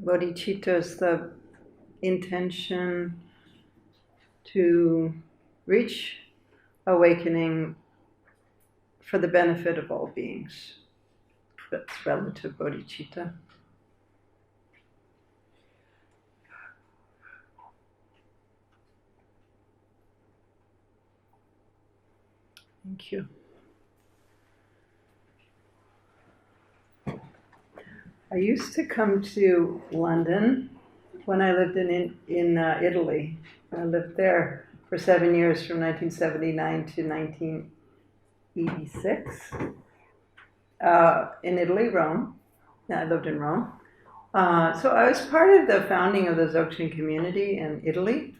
Bodhicitta is the intention to reach awakening for the benefit of all beings. That's relative bodhicitta. Thank you. I used to come to London when I lived in Italy. I lived there for 7 years, from 1979 to 1986. In Italy, Rome. Yeah, I lived in Rome. So I was part of the founding of the Dzogchen community in Italy.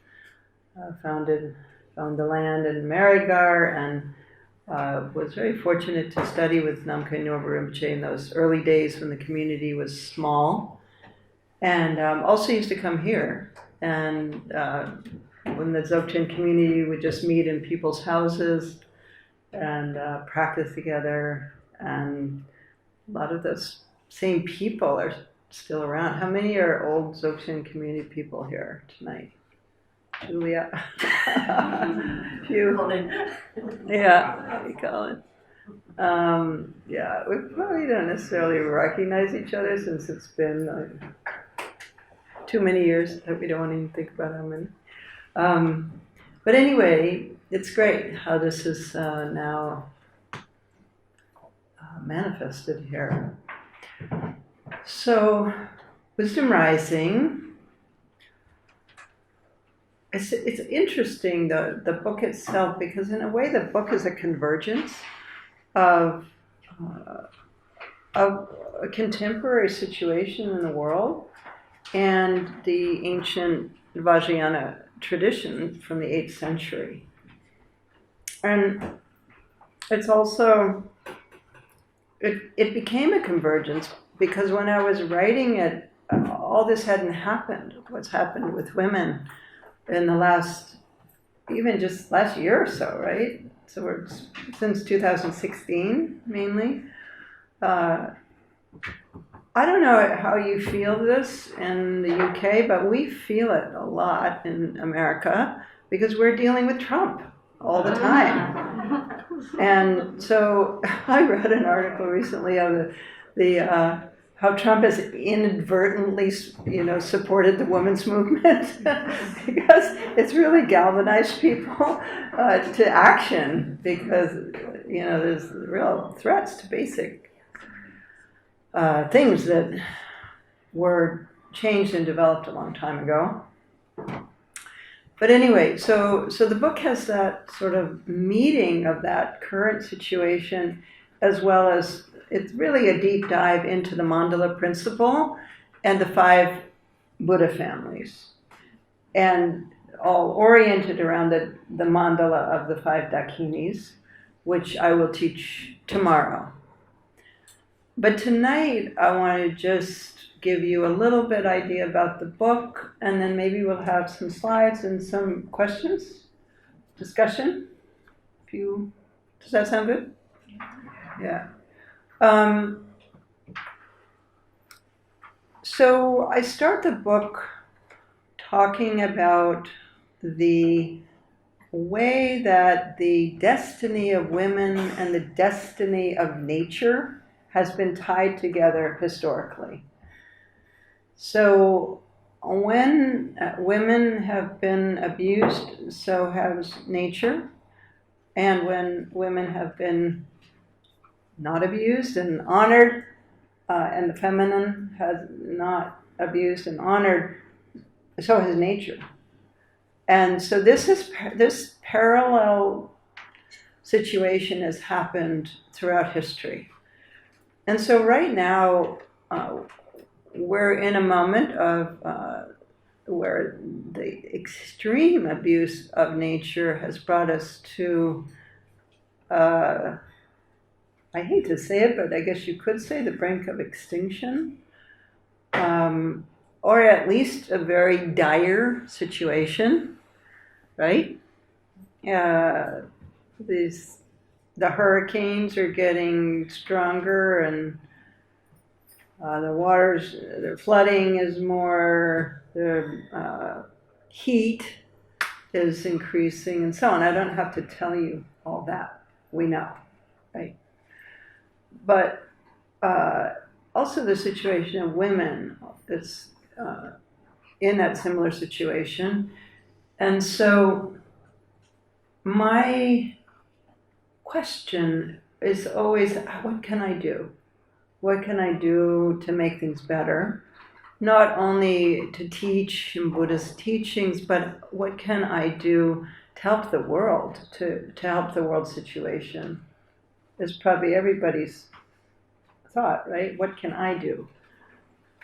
Found the land in Marigar, and was very fortunate to study with Namkha Norbu Rinpoche in those early days when the community was small. And also used to come here. And when the Dzogchen community would just meet in people's houses and practice together. And a lot of those same people are still around. How many are old Dzogchen community people here tonight? Julia. Few. Yeah, Colin. Yeah, we probably don't necessarily recognize each other since it's been too many years that we don't want to even think about how many. But anyway, it's great how this is now manifested here. So, Wisdom Rising. It's interesting, the book itself, because in a way the book is a convergence of a contemporary situation in the world and the ancient Vajrayana tradition from the 8th century. And it's also, it became a convergence because when I was writing it, all this hadn't happened. What's happened with women in the last, even just last year or so, right? So we're since 2016 mainly. I don't know how you feel this in the UK, but we feel it a lot in America because we're dealing with Trump all the time. And so I read an article recently of the how Trump has inadvertently, supported the women's movement because it's really galvanized people to action because, there's real threats to basic things that were changed and developed a long time ago. But anyway, so the book has that sort of meeting of that current situation, as well as it's really a deep dive into the Mandala principle and the 5 Buddha families, and all oriented around the mandala of the 5 Dakinis, which I will teach tomorrow. But tonight I want to just give you a little bit idea about the book, and then maybe we'll have some slides and some questions, discussion. Does that sound good? Yeah. So I start the book talking about the way that the destiny of women and the destiny of nature has been tied together historically. So when women have been abused, so has nature. And when women have been not abused and honored, and the feminine has not abused and honored, so has nature. And so this parallel situation has happened throughout history. And so right now, we're in a moment of where the extreme abuse of nature has brought us to, I hate to say it, but I guess you could say the brink of extinction, or at least a very dire situation, right? The hurricanes are getting stronger, and the flooding is more, the heat is increasing, and so on. I don't have to tell you all that. We know, right? But also the situation of women is in that similar situation. And so my question is always, what can I do? What can I do to make things better? Not only to teach in Buddhist teachings, but what can I do to help the world, to help the world situation? Is probably everybody's thought, right? What can I do?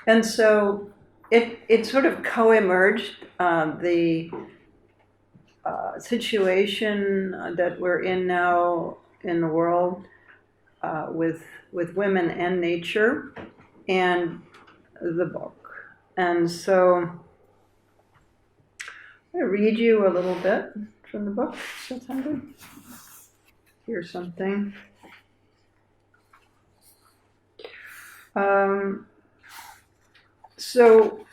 And so it sort of co-emerged, the situation that we're in now in the world with women and nature, and the book. And so I'm going to read you a little bit from the book. Does that sound good? Here's something. So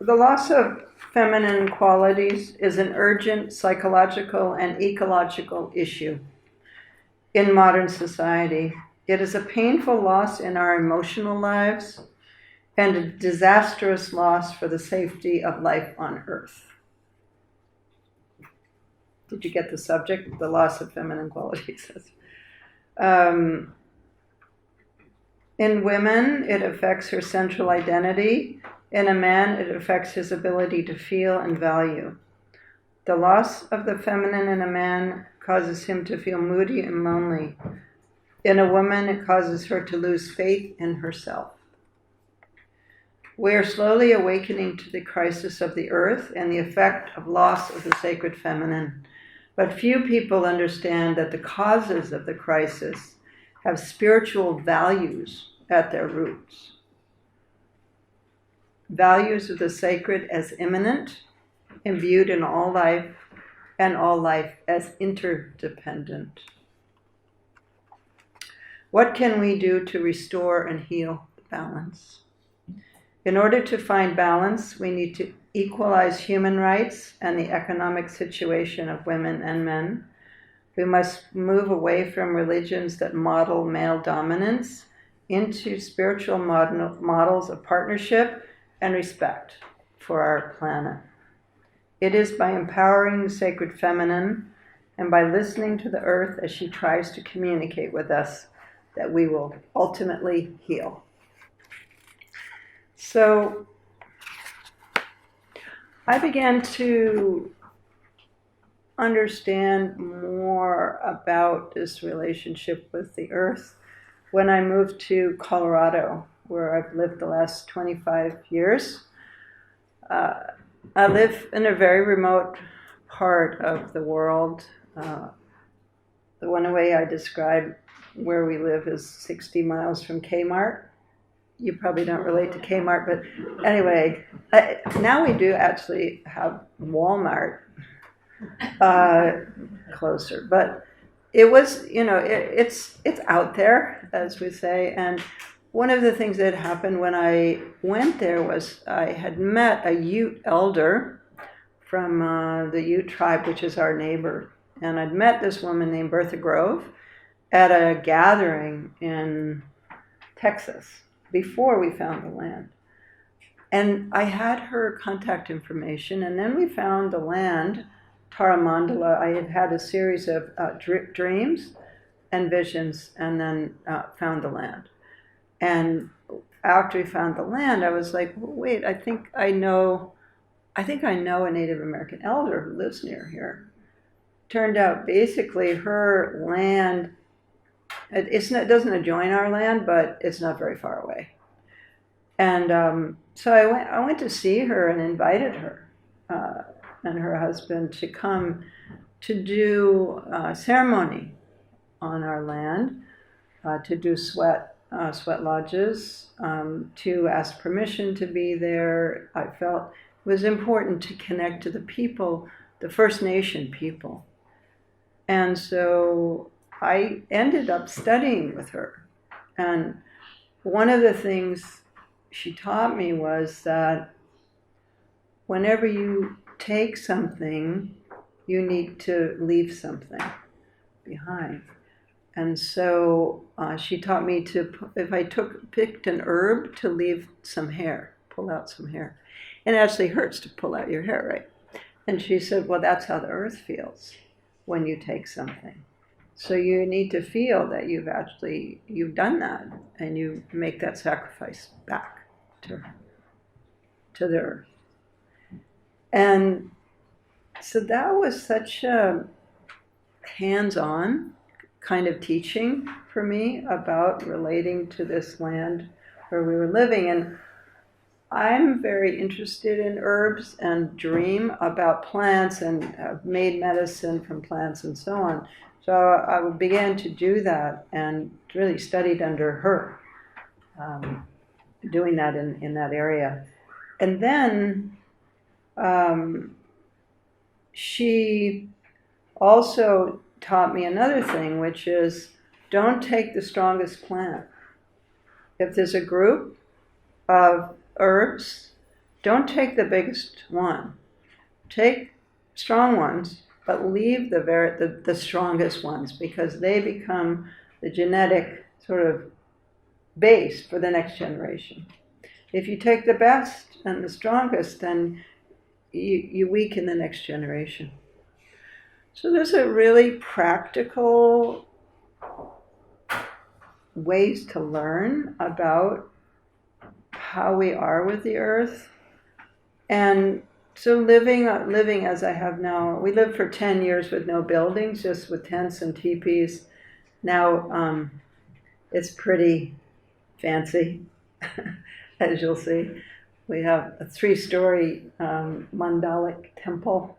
the loss of feminine qualities is an urgent psychological and ecological issue in modern society. It is a painful loss in our emotional lives and a disastrous loss for the safety of life on Earth. Did you get the subject? The loss of feminine qualities. In women, it affects her central identity. In a man, it affects his ability to feel and value. The loss of the feminine in a man causes him to feel moody and lonely. In a woman, it causes her to lose faith in herself. We are slowly awakening to the crisis of the earth and the effect of loss of the sacred feminine. But few people understand that the causes of the crisis have spiritual values at their roots. Values of the sacred as immanent, imbued in all life, and all life as interdependent. What can we do to restore and heal balance? In order to find balance, we need to equalize human rights and the economic situation of women and men. We must move away from religions that model male dominance into spiritual models of partnership and respect for our planet. It is by empowering the sacred feminine and by listening to the earth as she tries to communicate with us that we will ultimately heal. So I began to understand more about this relationship with the earth when I moved to Colorado, where I've lived the last 25 years. I live in a very remote part of the world. The one way I describe where we live is 60 miles from Kmart. You probably don't relate to Kmart, but anyway, now we do actually have Walmart closer. But it was, it's out there, as we say. And one of the things that happened when I went there was I had met a Ute elder from the Ute tribe, which is our neighbor. And I'd met this woman named Bertha Grove at a gathering in Texas before we found the land. And I had her contact information, and then we found the land, Tarmandala. I had had a series of dreams and visions, and then found the land. And after we found the land, I was like, well, wait, I think I know a Native American elder who lives near here. Turned out basically her land, it doesn't adjoin our land, but it's not very far away. And so I went to see her and invited her and her husband to come to do a ceremony on our land, to do sweat lodges, to ask permission to be there. I felt it was important to connect to the people, the First Nation people. And so I ended up studying with her. And one of the things she taught me was that whenever you take something, you need to leave something behind. And so she taught me to, if I picked an herb, to leave some hair, pull out some hair. And it actually hurts to pull out your hair, right? And she said, well, that's how the earth feels when you take something. So you need to feel that you've done that, and you make that sacrifice back to the earth. And so that was such a hands-on kind of teaching for me about relating to this land where we were living. And I'm very interested in herbs and dream about plants and have made medicine from plants and so on. So I began to do that and really studied under her, doing that in that area. And then she also taught me another thing, which is don't take the strongest plant. If there's a group of herbs, don't take the biggest one. Take strong ones, but leave the strongest ones, because they become the genetic sort of base for the next generation. If you take the best and the strongest, then you weaken the next generation. So there's a really practical ways to learn about how we are with the earth. And so living as I have now, we lived for 10 years with no buildings, just with tents and teepees. Now it's pretty fancy, as you'll see. We have a 3-story Mandalic temple,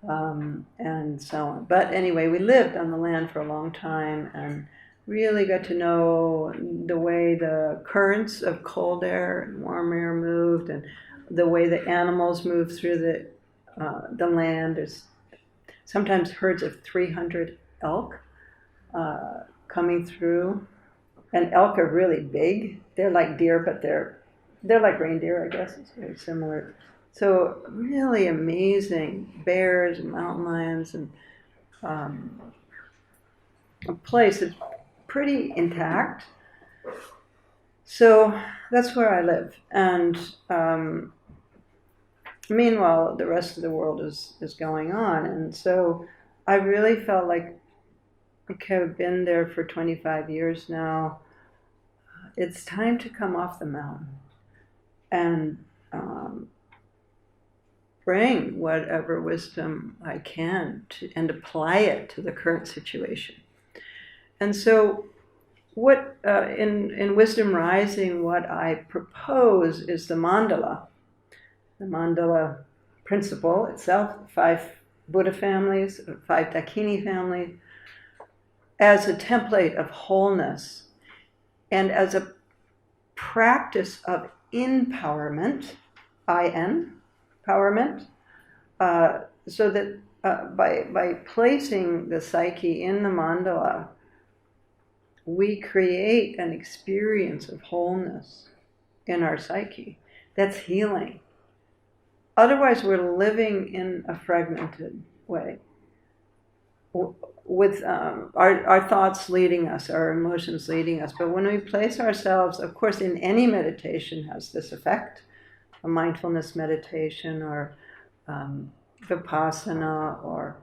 and so on. But anyway, we lived on the land for a long time and really got to know the way the currents of cold air and warm air moved, and the way the animals moved through the land. There's sometimes herds of 300 elk coming through, and elk are really big. They're like deer, but they're like reindeer, I guess. It's very similar. So really amazing bears and mountain lions, and a place that's pretty intact. So that's where I live. And meanwhile, the rest of the world is going on. And so I really felt like I've been there for 25 years now. It's time to come off the mountain and bring whatever wisdom I can and apply it to the current situation. And so what in Wisdom Rising, what I propose is the mandala principle itself, 5 Buddha families, 5 Dakini families, as a template of wholeness and as a practice of empowerment, empowerment, so that by placing the psyche in the mandala, we create an experience of wholeness in our psyche that's healing. Otherwise, we're living in a fragmented way, with our thoughts leading us, our emotions leading us. But when we place ourselves, of course, in any meditation has this effect, a mindfulness meditation or vipassana or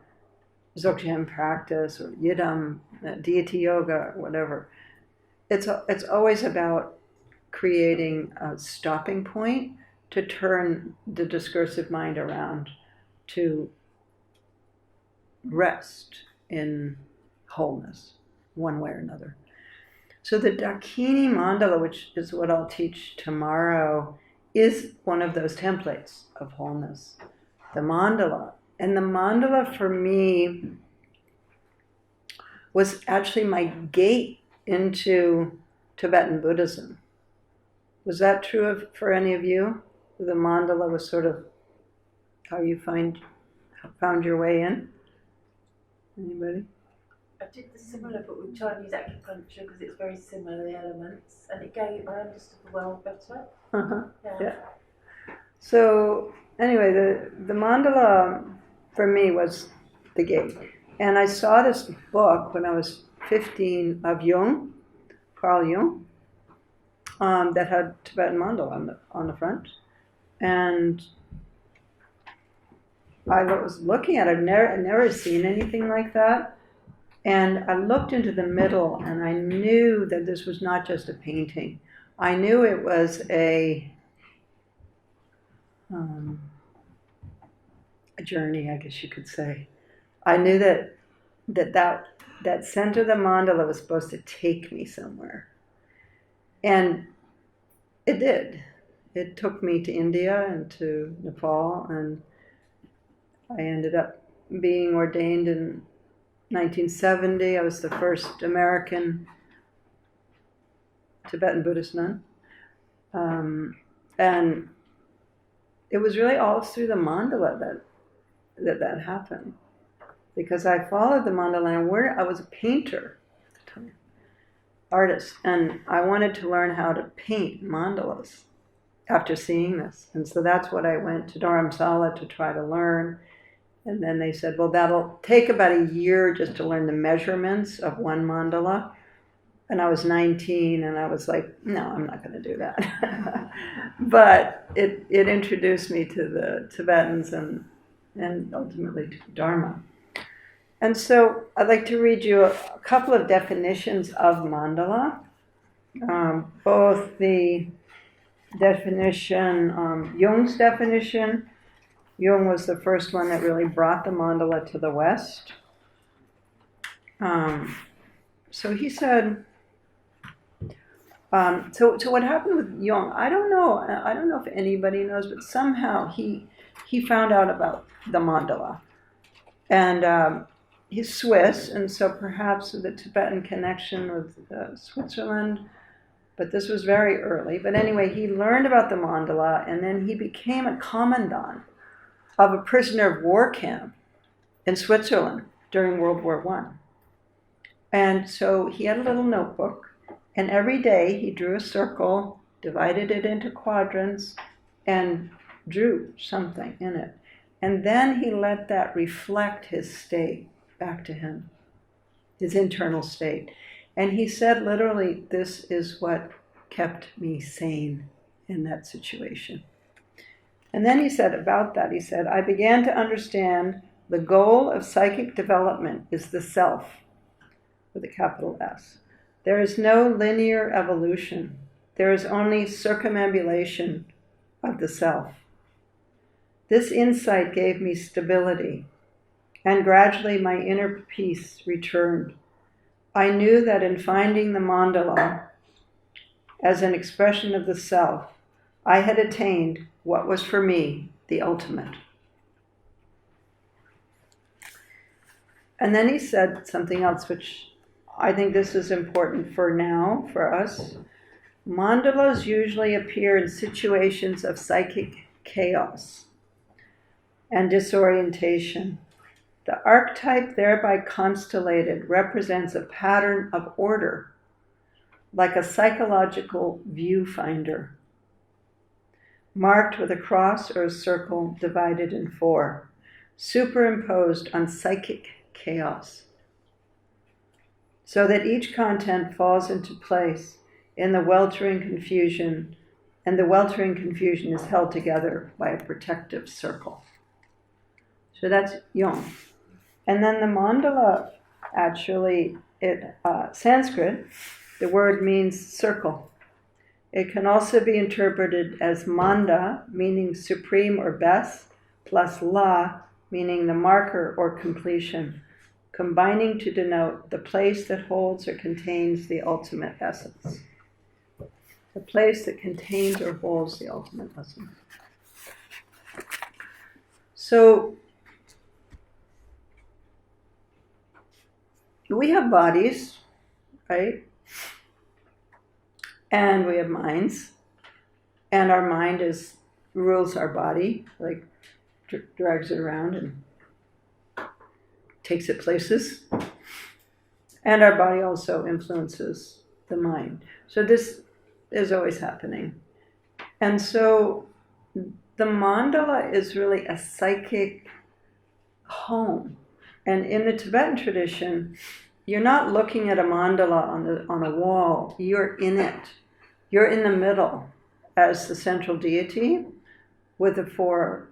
Dzogchen practice or Yidam, deity yoga, whatever. It's always about creating a stopping point to turn the discursive mind around to rest in wholeness, one way or another. So the Darkini Mandala, which is what I'll teach tomorrow, is one of those templates of wholeness. The mandala. And the mandala for me was actually my gate into Tibetan Buddhism. Was that true for any of you? The mandala was sort of how you found your way in? Anybody? I did the similar book with Chinese acupuncture because it's very similar, the elements, and I understood the world better. Yeah. So anyway, the mandala for me was the gate. And I saw this book when I was 15 of Carl Jung, that had Tibetan Mandala on the front. And I was looking at it. I'd never seen anything like that. And I looked into the middle, and I knew that this was not just a painting. I knew it was a journey, I guess you could say. I knew that center of the mandala was supposed to take me somewhere. And it did. It took me to India and to Nepal, and I ended up being ordained in 1970. I was the first American Tibetan Buddhist nun. And it was really all through the mandala that happened. Because I followed the mandala, and I was a painter at the time, artist, and I wanted to learn how to paint mandalas after seeing this. And so that's what I went to Dharamsala to try to learn. And then they said, well, that'll take about a year just to learn the measurements of one mandala. And I was 19, and I was like, no, I'm not going to do that. But it introduced me to the Tibetans and ultimately to Dharma. And so I'd like to read you a couple of definitions of mandala. Both the definition, Jung's definition. Jung was the first one that really brought the mandala to the West. So he said, so what happened with Jung, I don't know if anybody knows, but somehow he found out about the mandala. And he's Swiss, and so perhaps the Tibetan connection with Switzerland, but this was very early. But anyway, he learned about the mandala, and then he became a commandant of a prisoner of war camp in Switzerland during World War I. And so he had a little notebook, and every day he drew a circle, divided it into quadrants, and drew something in it. And then he let that reflect his state back to him, his internal state. And he said literally, this is what kept me sane in that situation. And then he said about that, I began to understand the goal of psychic development is the self, with a capital S. There is no linear evolution. There is only circumambulation of the self. This insight gave me stability, and gradually my inner peace returned. I knew that in finding the mandala as an expression of the self, I had attained what was for me the ultimate. And then he said something else, which I think this is important for now, for us. Mandalas usually appear in situations of psychic chaos and disorientation. The archetype thereby constellated represents a pattern of order, like a psychological viewfinder, marked with a cross or a circle divided in four, superimposed on psychic chaos, so that each content falls into place in the weltering confusion, and the weltering confusion is held together by a protective circle. So that's Jung. And then the mandala, actually, Sanskrit, the word means circle. It can also be interpreted as manda, meaning supreme or best, plus la, meaning the marker or completion, combining to denote the place that holds or contains the ultimate essence. The place that contains or holds the ultimate essence. So, we have bodies, right? And we have minds. And our mind rules our body, like drags it around and takes it places. And our body also influences the mind. So this is always happening. And so the mandala is really a psychic home. And in the Tibetan tradition, you're not looking at a mandala on a wall, you're in it. You're in the middle as the central deity with the four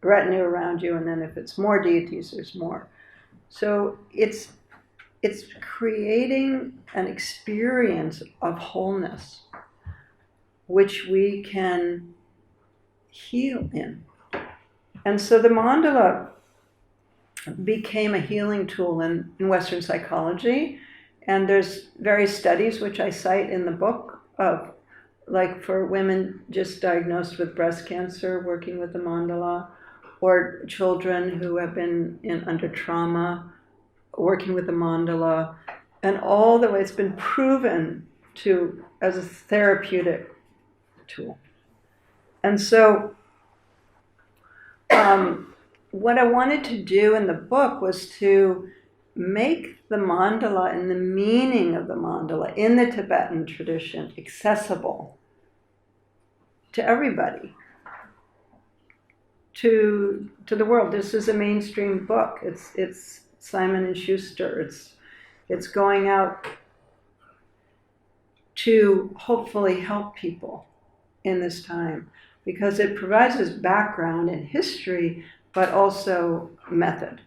retinue around you, and then if it's more deities, there's more. So it's creating an experience of wholeness, which we can heal in. And so the mandala became a healing tool in Western psychology, and there's various studies which I cite in the book of, like, for women just diagnosed with breast cancer, working with the mandala, or children who have been under trauma, working with the mandala, and all the way it's been proven to as a therapeutic tool. And so what I wanted to do in the book was to make the mandala and the meaning of the mandala in the Tibetan tradition accessible to everybody, to the world. This is a mainstream book. It's Simon and Schuster. It's going out to hopefully help people in this time, because it provides us background and history, but also method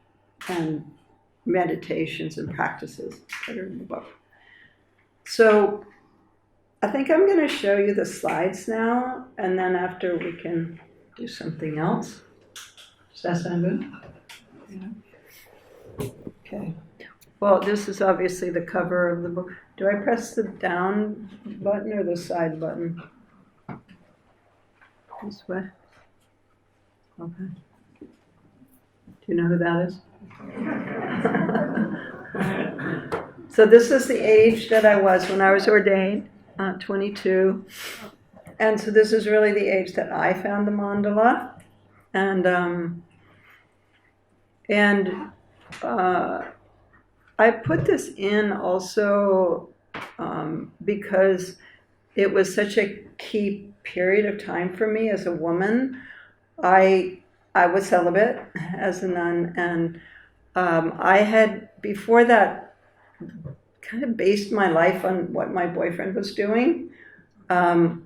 and meditations and practices that are in the book. So I think I'm going to show you the slides now, and then after we can do something else. Does that sound good? Yeah. Okay. Well, this is obviously the cover of the book. Do I press the down button or the side button? This way? Okay. Do you know who that is? So this is the age that I was when I was ordained, 22. And so this is really the age that I found the mandala. And I put this in also because it was such a key period of time for me as a woman. I was celibate as a nun, and I had, before that, kind of based my life on what my boyfriend was doing. And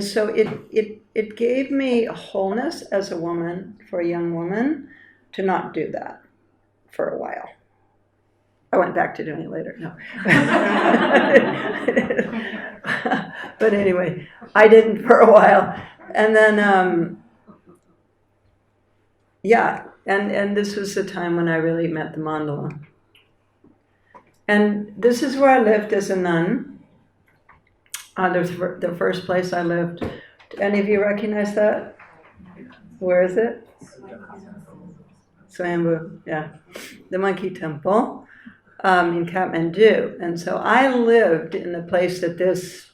so it gave me a wholeness as a woman, for a young woman, to not do that for a while. I went back to doing it later, no. But anyway, I didn't for a while. And then, and this was the time when I really met the mandala. And this is where I lived as a nun. The first place I lived. Do any of you recognize that? Where is it? Swayambhu, yeah. The Monkey Temple in Kathmandu. And so I lived in the place that this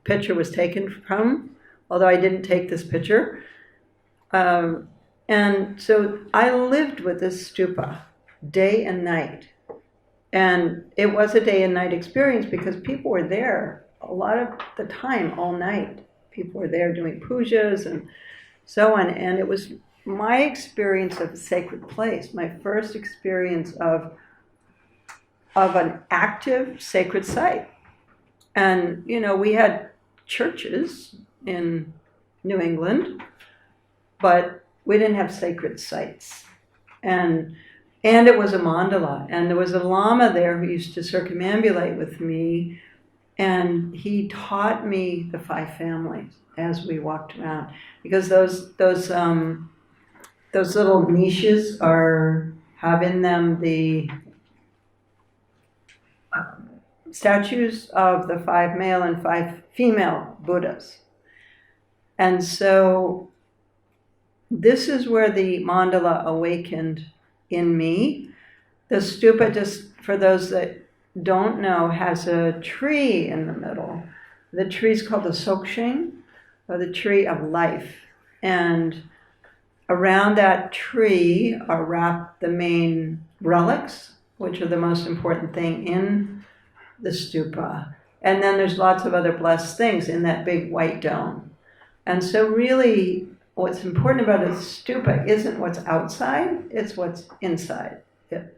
picture was taken from, although I didn't take this picture. And so I lived with this stupa day and night. And it was a day and night experience because people were there a lot of the time, all night. People were there doing pujas and so on. And it was my experience of a sacred place, my first experience of an active sacred site. And, you know, we had churches in New England, but we didn't have sacred sites. And it was a mandala, and there was a lama there who used to circumambulate with me, and he taught me the 5 families as we walked around, because those little niches have in them the statues of the 5 male and 5 female Buddhas. And so this is where the mandala awakened in me. The stupa, just for those that don't know, has a tree in the middle. The tree is called the Sokshing, or the tree of life. And around that tree are wrapped the main relics, which are the most important thing in the stupa. And then there's lots of other blessed things in that big white dome. And so really what's important about a stupa isn't what's outside, it's what's inside it.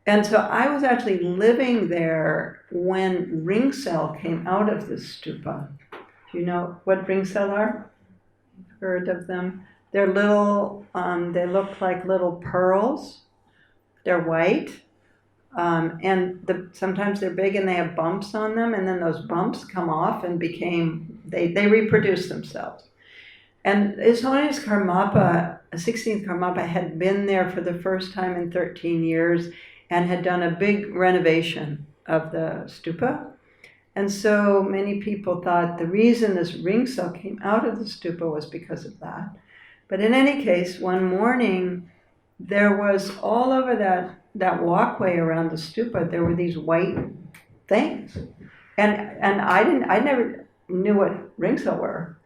And so I was actually living there when ring cell came out of the stupa. Do you know what ring cell are? Heard of them? They're little, they look like little pearls. They're white. And sometimes they're big and they have bumps on them, and then those bumps come off and they reproduce themselves. And His Holiness Karmapa, 16th Karmapa, had been there for the first time in 13 years and had done a big renovation of the stupa. And so many people thought the reason this ring cell came out of the stupa was because of that. But in any case, one morning, there was all over that walkway around the stupa, there were these white things. And I never knew what ring cell were.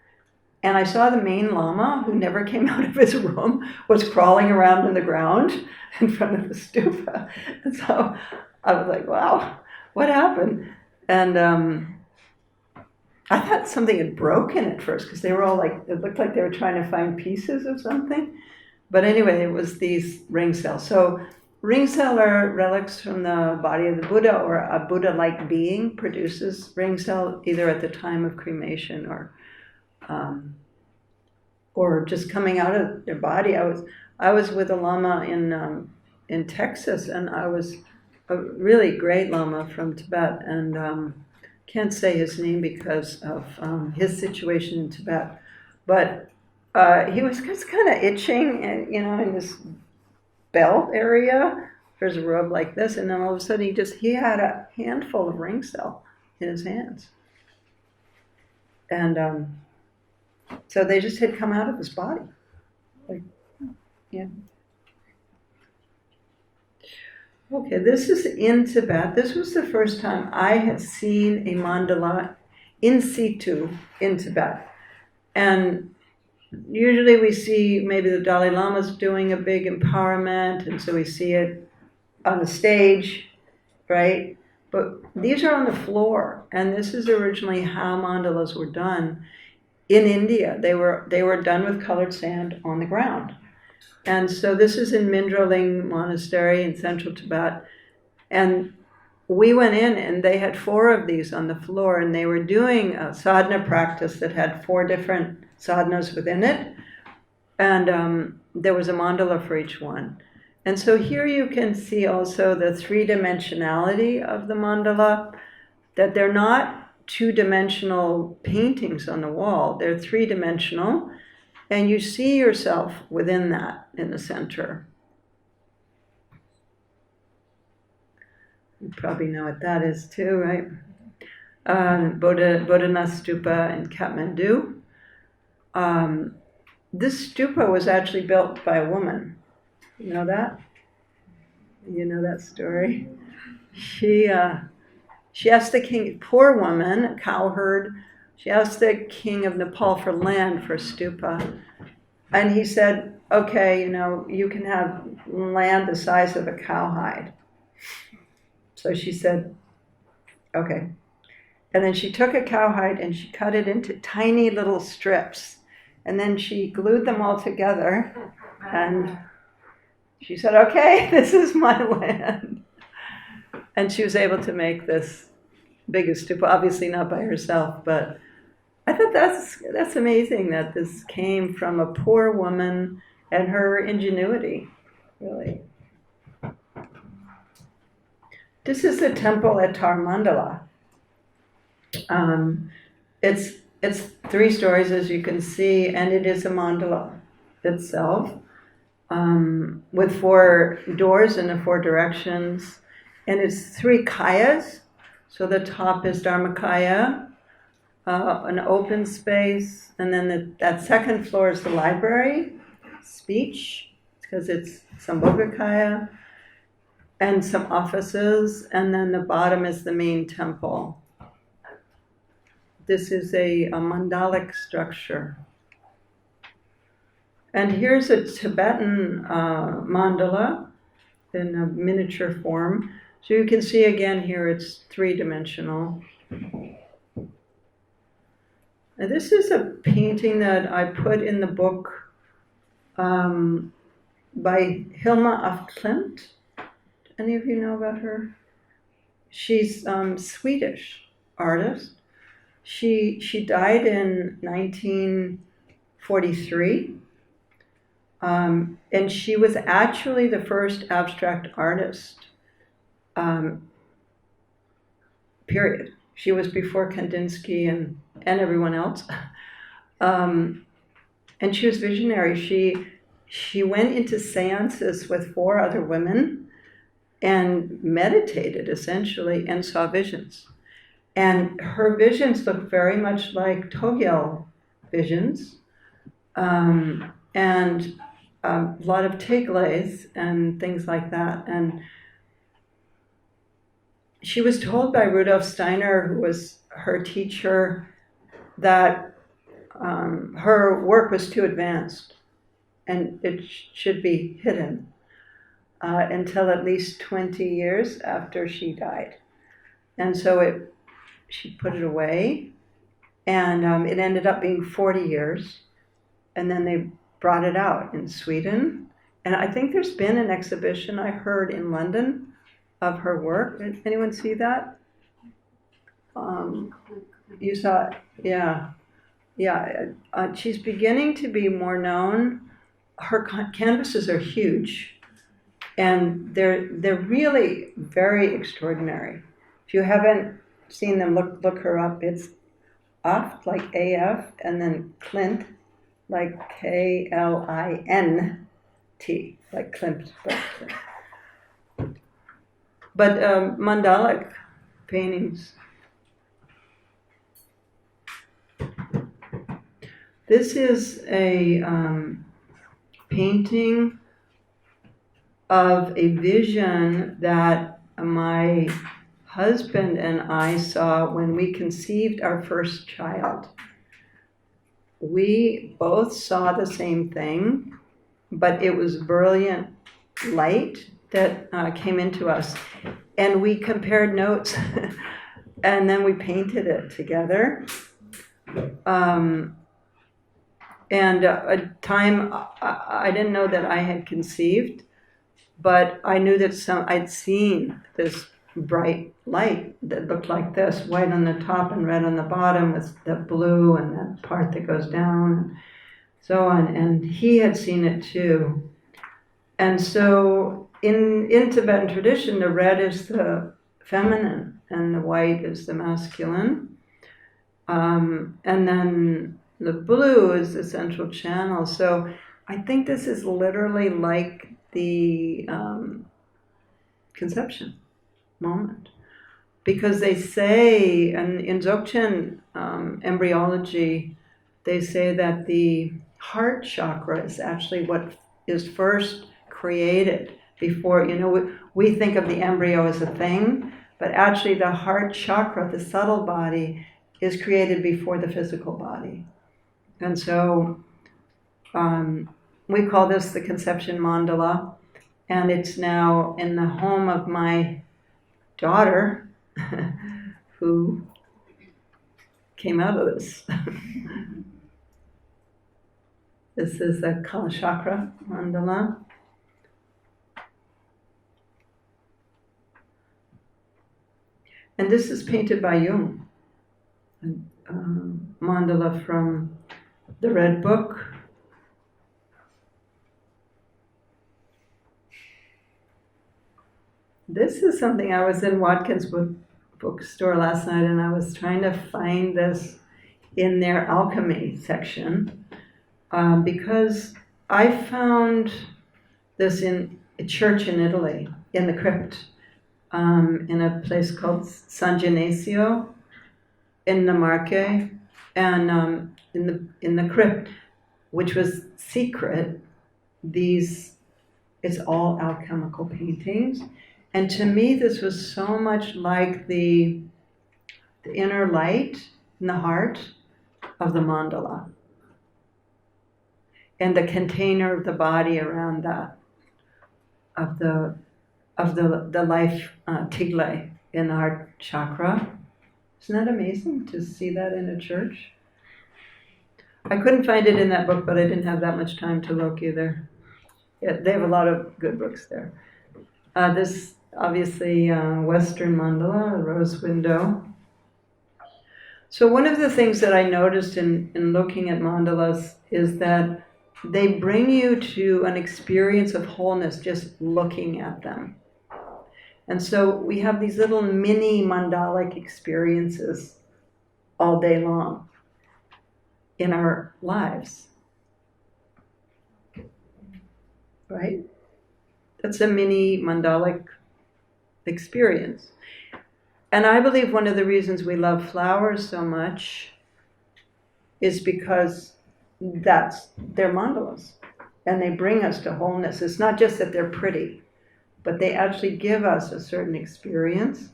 And I saw the main Lama, who never came out of his room, was crawling around in the ground in front of the stupa. And so I was like, wow, what happened? And I thought something had broken at first, because they were all like, it looked like they were trying to find pieces of something. But anyway, it was these ring cells. So ring cell are relics from the body of the Buddha, or a Buddha-like being produces ring cell either at the time of cremation or just coming out of their body. I was with a Lama in Texas, and I was a really great Lama from Tibet, and can't say his name because of his situation in Tibet, but he was just kind of itching, and in this belt area. There's a rub like this, and then all of a sudden he had a handful of ring cell in his hands, and so they just had come out of his body, like, yeah. Okay, this is in Tibet. This was the first time I had seen a mandala in situ in Tibet. And usually we see maybe the Dalai Lama's doing a big empowerment, and so we see it on the stage, right? But these are on the floor, and this is originally how mandalas were done in India. They were done with colored sand on the ground. And so this is in Mindraling Monastery in central Tibet. And we went in, and they had 4 of these on the floor, and they were doing a sadhana practice that had 4 different sadhanas within it. And there was a mandala for each one. And so here you can see also the 3-dimensionality of the mandala, that they're not 2-dimensional paintings on the wall, they're 3-dimensional. And you see yourself within that in the center. You probably know what that is too, right? Bodhanath Stupa in Kathmandu. This stupa was actually built by a woman. You know that? You know that story? She asked the king, poor woman, a cowherd, she asked the king of Nepal for land for a stupa. And he said, okay, you can have land the size of a cowhide. So she said, okay. And then she took a cowhide and she cut it into tiny little strips. And then she glued them all together. And she said, okay, this is my land. And she was able to make this biggest stupa, obviously not by herself, but I thought that's amazing that this came from a poor woman and her ingenuity, really. This is the temple at Tarmandala. It's 3 stories, as you can see, and it is a mandala itself, with 4 doors in the 4 directions, and it's 3 kayas. So the top is Dharmakaya, an open space, and then that second floor is the library, speech, because it's Sambhogakaya, and some offices, and then the bottom is the main temple. This is a mandalic structure. And here's a Tibetan mandala in a miniature form. So you can see again here it's three-dimensional. And this is a painting that I put in the book by Hilma af Klint. Any of you know about her? She's Swedish artist. She died in 1943, and she was actually the first abstract artist. Period. She was before Kandinsky and everyone else. And she was visionary. She went into seances with 4 other women and meditated essentially and saw visions. And her visions look very much like Togyal visions, and a lot of tegles and things like that. And she was told by Rudolf Steiner, who was her teacher, that her work was too advanced and it should be hidden until at least 20 years after she died. And so she put it away, and it ended up being 40 years, and then they brought it out in Sweden. And I think there's been an exhibition, I heard, in London of her work. Did anyone see that? You saw it? Yeah. She's beginning to be more known. Her canvases are huge, and they're really very extraordinary. If you haven't seen them, look her up. It's Aft, like AF, and then Klint, like KLINT, like Klimt. But Mandalic paintings. This is a painting of a vision that my husband and I saw when we conceived our first child. We both saw the same thing, but it was brilliant light that came into us. And we compared notes and then we painted it together. And a time I didn't know that I had conceived, but I knew that I'd seen this bright light that looked like this, white on the top and red on the bottom, with the blue and that part that goes down, and so on. And he had seen it too. And so in Tibetan tradition, the red is the feminine and the white is the masculine. And then the blue is the central channel. So I think this is literally like the conception moment. Because they say, and in Dzogchen embryology, they say that the heart chakra is actually what is first created before, we think of the embryo as a thing, but actually the heart chakra, the subtle body, is created before the physical body. And so we call this the Conception Mandala, and it's now in the home of my daughter, who came out of this. This is the Chakra Mandala. And this is painted by Jung, a mandala from the Red Book. This is something, I was in Watkins bookstore last night, and I was trying to find this in their alchemy section, because I found this in a church in Italy, in the crypt, in a place called San Genesio in the Marche, and in the crypt, which was secret. It's all alchemical paintings. And to me, this was so much like the inner light in the heart of the mandala. and the container of the body around that, of the life tigle in our chakra. Isn't that amazing to see that in a church? I couldn't find it in that book, but I didn't have that much time to look either. Yeah, they have a lot of good books there. This, obviously, Western Mandala, a rose window. So one of the things that I noticed in looking at mandalas is that they bring you to an experience of wholeness just looking at them. And so we have these little mini mandalic experiences all day long in our lives. Right? That's a mini mandalic experience. And I believe one of the reasons we love flowers so much is because they're mandalas. And they bring us to wholeness. It's not just that they're pretty, but they actually give us a certain experience.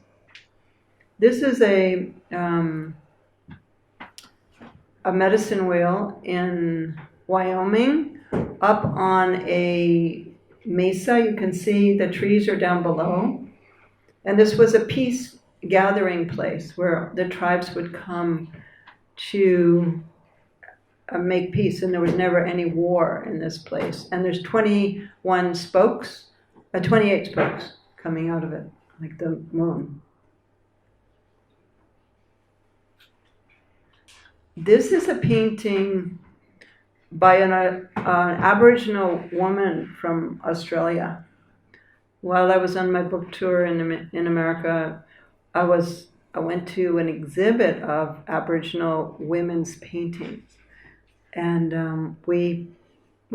This is a medicine wheel in Wyoming, up on a mesa. You can see the trees are down below. And this was a peace gathering place where the tribes would come to make peace, and there was never any war in this place. And there's 28 spokes coming out of it, like the moon. This is a painting by an Aboriginal woman from Australia. While I was on my book tour in America, I went to an exhibit of Aboriginal women's paintings. And we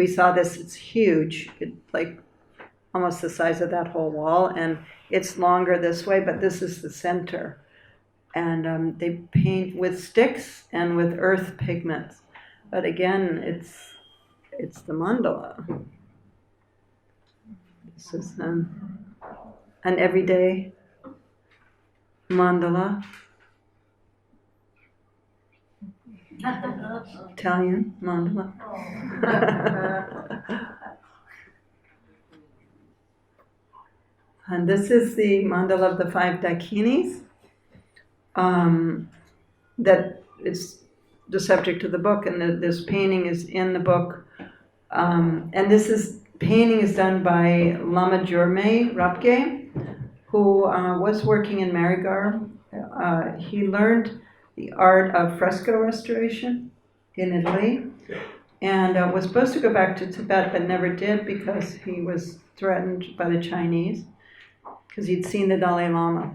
saw this. It's huge. It's like almost the size of that whole wall, and it's longer this way, but this is the center. And they paint with sticks and with earth pigments. But again, it's the mandala. This is an everyday mandala. Italian mandala. And this is the mandala of the 5 Dakinis. That is the subject of the book, and this painting is in the book. And painting is done by Lama Tsultrim, who was working in Marigar. He learned the art of fresco restoration in Italy, and was supposed to go back to Tibet, but never did because he was threatened by the Chinese, because he'd seen the Dalai Lama.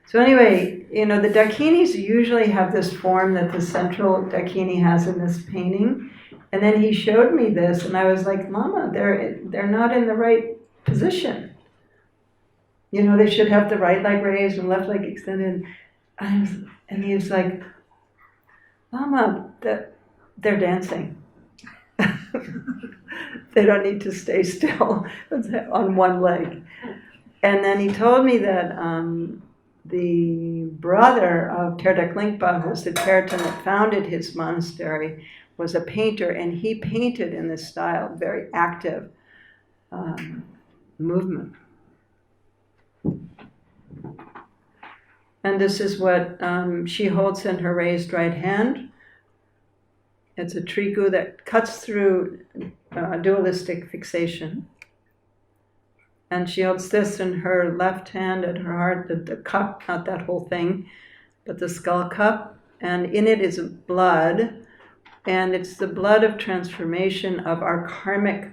So anyway, the Dakinis usually have this form that the central Dakini has in this painting. And then he showed me this, and I was like, Mama, they're not in the right position. They should have the right leg raised and left leg extended. And he was like, Mama, they're dancing. They don't need to stay still on one leg. And then he told me that the brother of Terdak Lingpa, who's the Tibetan that founded his monastery, was a painter, and he painted in this style, very active movement. And this is what she holds in her raised right hand. It's a trigu that cuts through dualistic fixation. And she holds this in her left hand at her heart, the cup, not that whole thing, but the skull cup. And in it is blood, and it's the blood of transformation of our karmic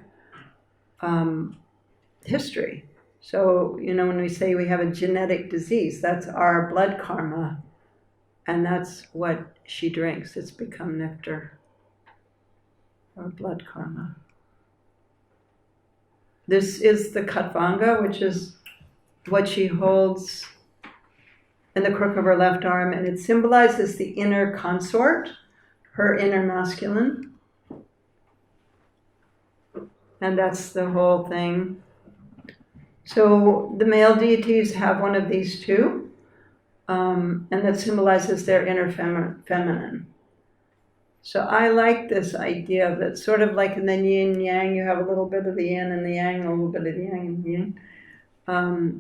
history. So, when we say we have a genetic disease, that's our blood karma, and that's what she drinks. It's become nectar, our blood karma. This is the Katvanga, which is what she holds in the crook of her left arm, and it symbolizes the inner consort, her inner masculine. And that's the whole thing. So the male deities have one of these two, and that symbolizes their inner feminine. So I like this idea that sort of like in the yin yang, you have a little bit of the yin and the yang, a little bit of the yang and the yin.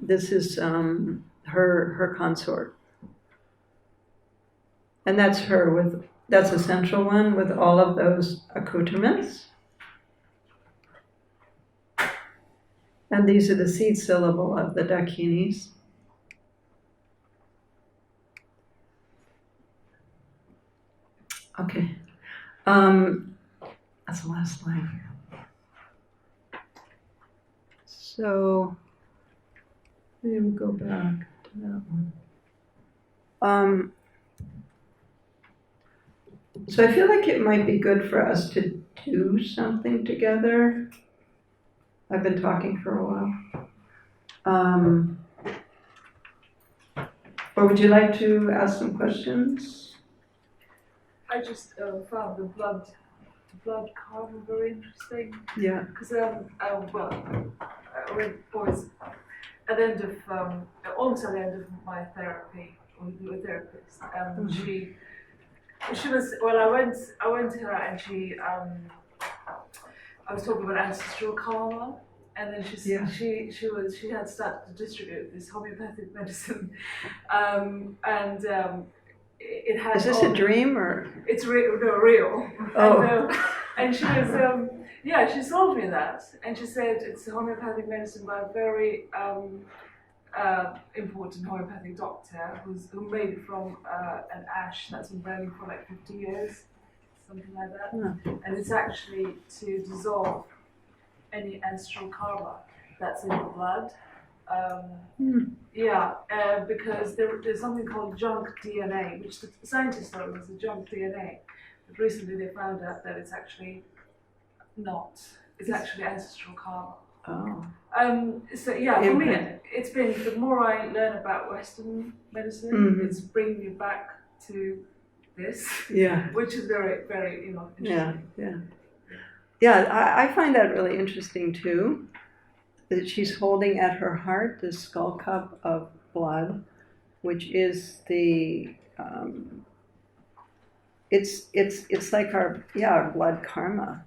This is her consort, and that's her that's a central one with all of those accoutrements. And these are the seed syllable of the Dakinis. Okay. That's the last line. So, maybe we'll go back to that one. So I feel like it might be good for us to do something together. I've been talking for a while. Or would you like to ask some questions? I just found the blood karma very interesting. Yeah. Because when boys at the end of almost at the end of my therapy with a therapist, she was I went to her and I was talking about ancestral karma, and then she had started to distribute this homeopathic medicine, it had. Is this a dream or? It's real. Oh. And she was she told me that, and she said it's a homeopathic medicine by a very important homeopathic doctor who made it from an ash that's been burning for like 50 years. Something like that. And it's actually to dissolve any ancestral karma that's in the blood. Because there's something called junk DNA, which the scientists thought was the junk DNA. But recently they found out that it's actually not. It's actually ancestral karma. Oh. For me, it's been, the more I learn about Western medicine, it's bringing me back to this, which is very, very, interesting. I find that really interesting too. That she's holding at her heart this skull cup of blood, which is the it's like our blood karma,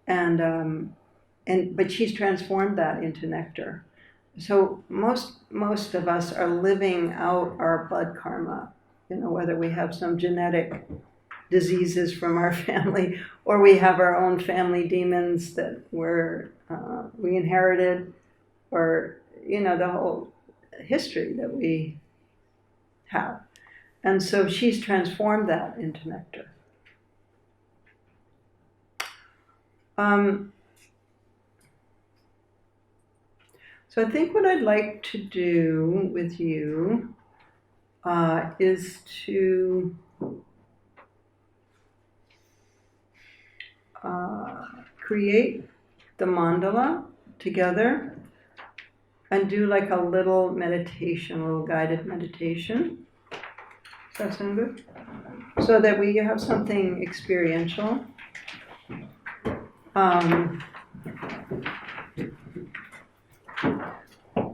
but she's transformed that into nectar. So most of us are living out our blood karma. Whether we have some genetic diseases from our family, or we have our own family demons that we inherited, or the whole history that we have. And so she's transformed that into nectar. So I think what I'd like to do with you is to create the mandala together and do like a little meditation, a little guided meditation. Does that sound good? So that we have something experiential.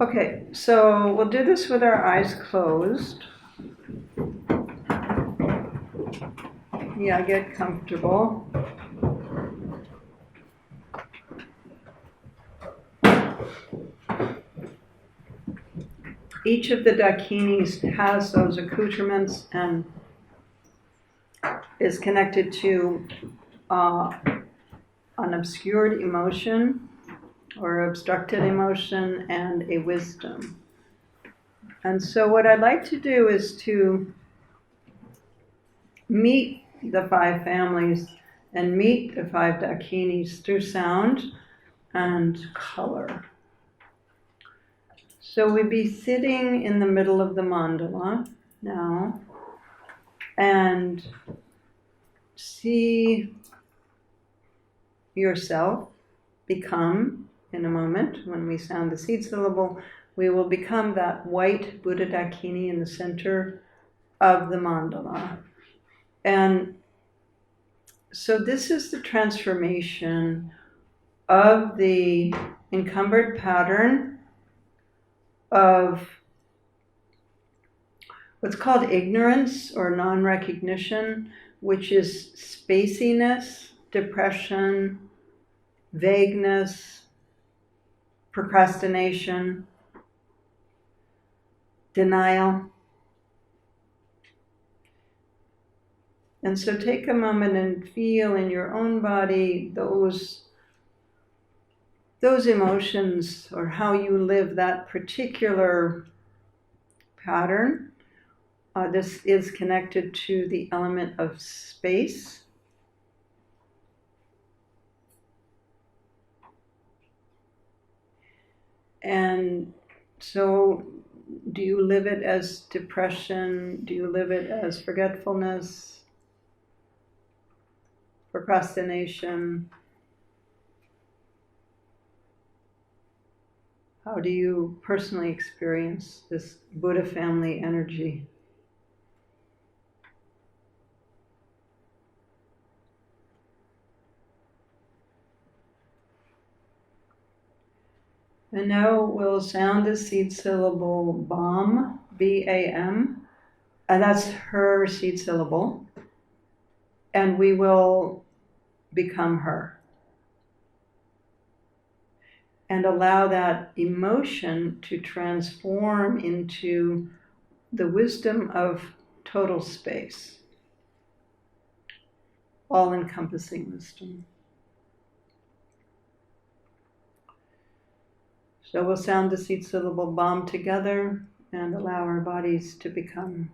Okay, so we'll do this with our eyes closed. Get comfortable. Each of the Dakinis has those accoutrements and is connected to an obscured emotion or obstructed emotion and a wisdom. And so what I'd like to do is to meet the 5 families and meet the 5 Dakinis through sound and color. So we'd be sitting in the middle of the mandala now and see yourself become, in a moment, when we sound the seed syllable, we will become that white Buddha Dakini in the center of the mandala. And so this is the transformation of the encumbered pattern of what's called ignorance or non-recognition, which is spaciness, depression, vagueness, procrastination, denial. And so take a moment and feel in your own body those emotions, or how you live that particular pattern. This is connected to the element of space. And so, do you live it as depression? Do you live it as forgetfulness, procrastination? How do you personally experience this Buddha family energy? And now we'll sound the seed syllable BAM, B-A-M, and that's her seed syllable. And we will become her. And allow that emotion to transform into the wisdom of total space, all-encompassing wisdom. So we'll sound the seed syllable BAM together and allow our bodies to become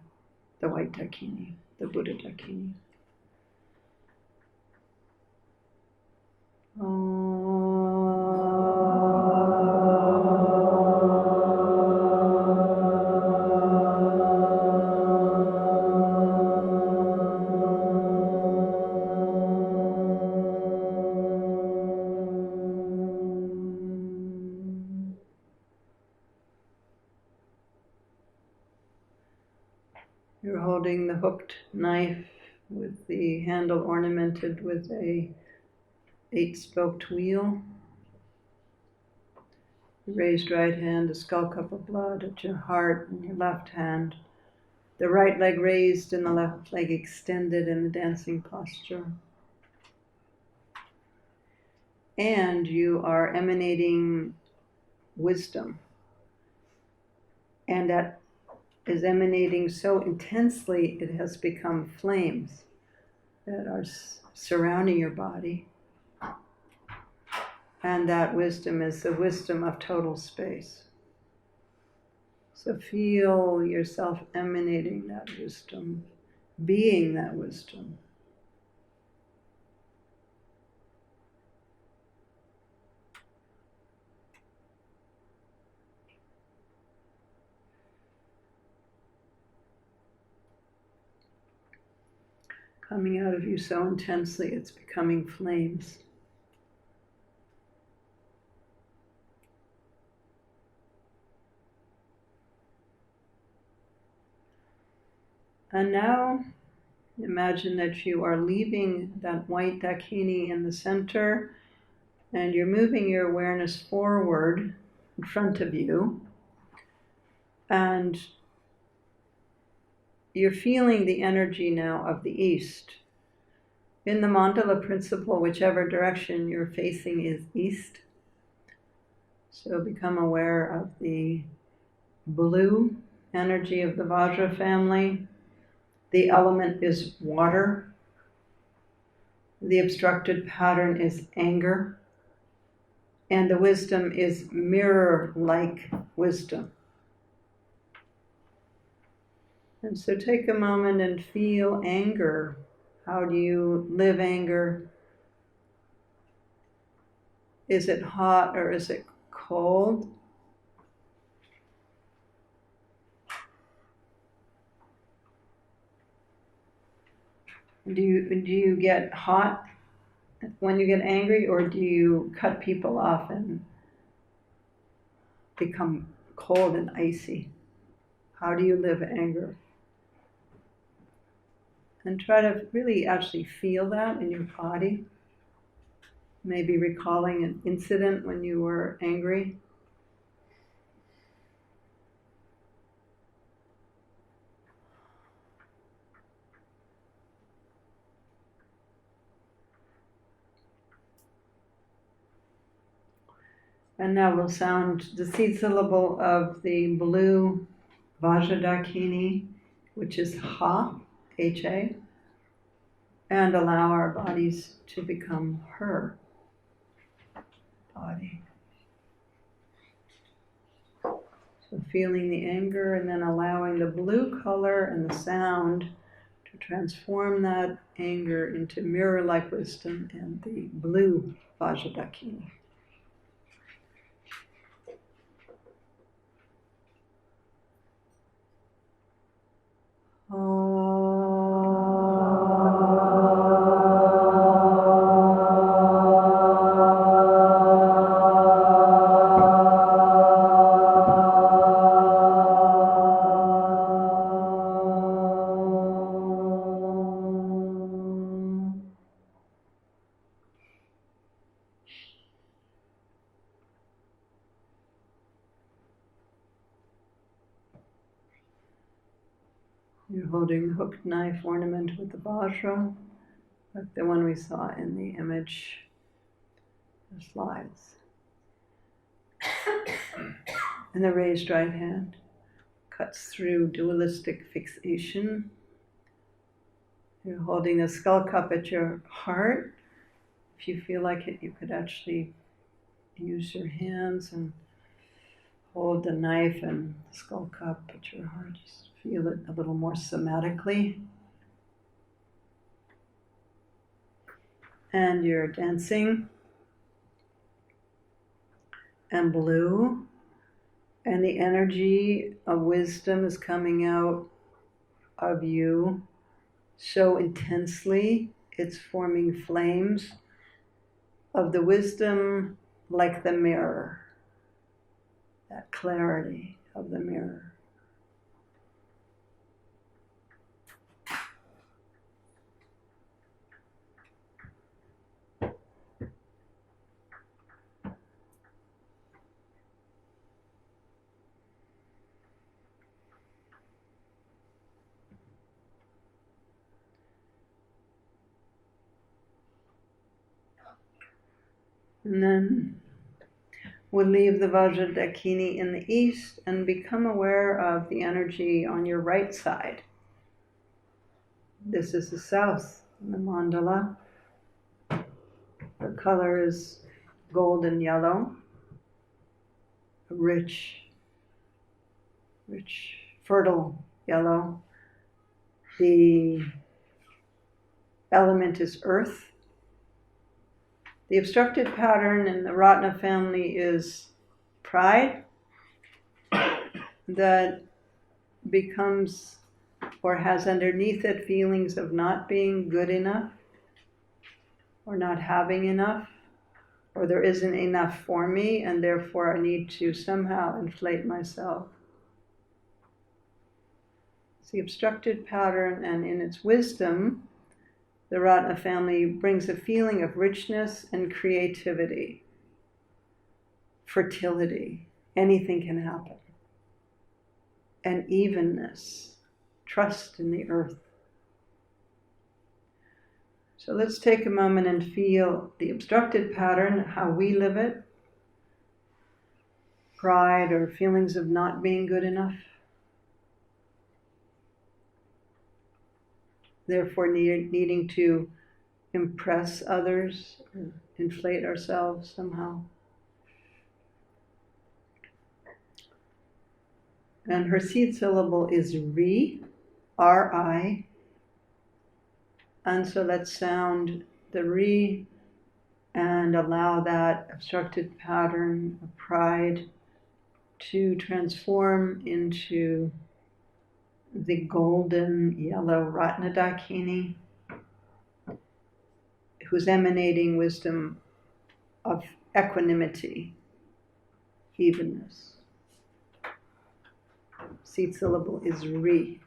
the white Dakini, the Buddha Dakini. You're holding the hooked knife with the handle ornamented with a 8-spoked wheel. Your raised right hand, the skull cup of blood at your heart, in your left hand. The right leg raised and the left leg extended in the dancing posture. And you are emanating wisdom. And that is emanating so intensely it has become flames that are surrounding your body. And that wisdom is the wisdom of total space. So feel yourself emanating that wisdom, being that wisdom. Coming out of you so intensely, it's becoming flames. And now, imagine that you are leaving that white Dakini in the center, and you're moving your awareness forward in front of you, and you're feeling the energy now of the East. In the Mandala principle, whichever direction you're facing is East. So become aware of the blue energy of the Vajra family. The element is water. The obstructed pattern is anger. And the wisdom is mirror-like wisdom. And so take a moment and feel anger. How do you live anger? Is it hot or is it cold? Do you get hot when you get angry, or do you cut people off and become cold and icy? How do you live anger? And try to really actually feel that in your body. Maybe recalling an incident when you were angry. And now we'll sound the seed syllable of the blue Vajradakini, which is Ha, H-A, and allow our bodies to become her body. So feeling the anger and then allowing the blue color and the sound to transform that anger into mirror-like wisdom and the blue Vajradakini. You're holding the hooked knife ornament with the Vajra, like the one we saw in the image, the slides. And the raised right hand cuts through dualistic fixation. You're holding the skull cup at your heart. If you feel like it, you could actually use your hands and hold the knife and the skull cup at your heart. Just feel it a little more somatically. And you're dancing. And blue. And the energy of wisdom is coming out of you so intensely. It's forming flames of the wisdom like the mirror. That clarity of the mirror. And then we'll leave the Vajradakini in the east and become aware of the energy on your right side. This is the south, the mandala. The color is golden yellow, rich, fertile yellow. The element is earth. The obstructed pattern in the Ratna family is pride that becomes or has underneath it feelings of not being good enough or not having enough, or there isn't enough for me and therefore I need to somehow inflate myself. It's the obstructed pattern, and in its wisdom, the Ratna family brings a feeling of richness and creativity, fertility, anything can happen, and evenness, trust in the earth. So let's take a moment and feel the obstructed pattern, how we live it, pride or feelings of not being good enough, therefore needing to impress others or inflate ourselves somehow. And her seed syllable is Ri, R-I. And so let's sound the Ri and allow that obstructed pattern of pride to transform into the golden yellow Ratnadakini, who's emanating wisdom of equanimity, evenness. Seed syllable is Ri.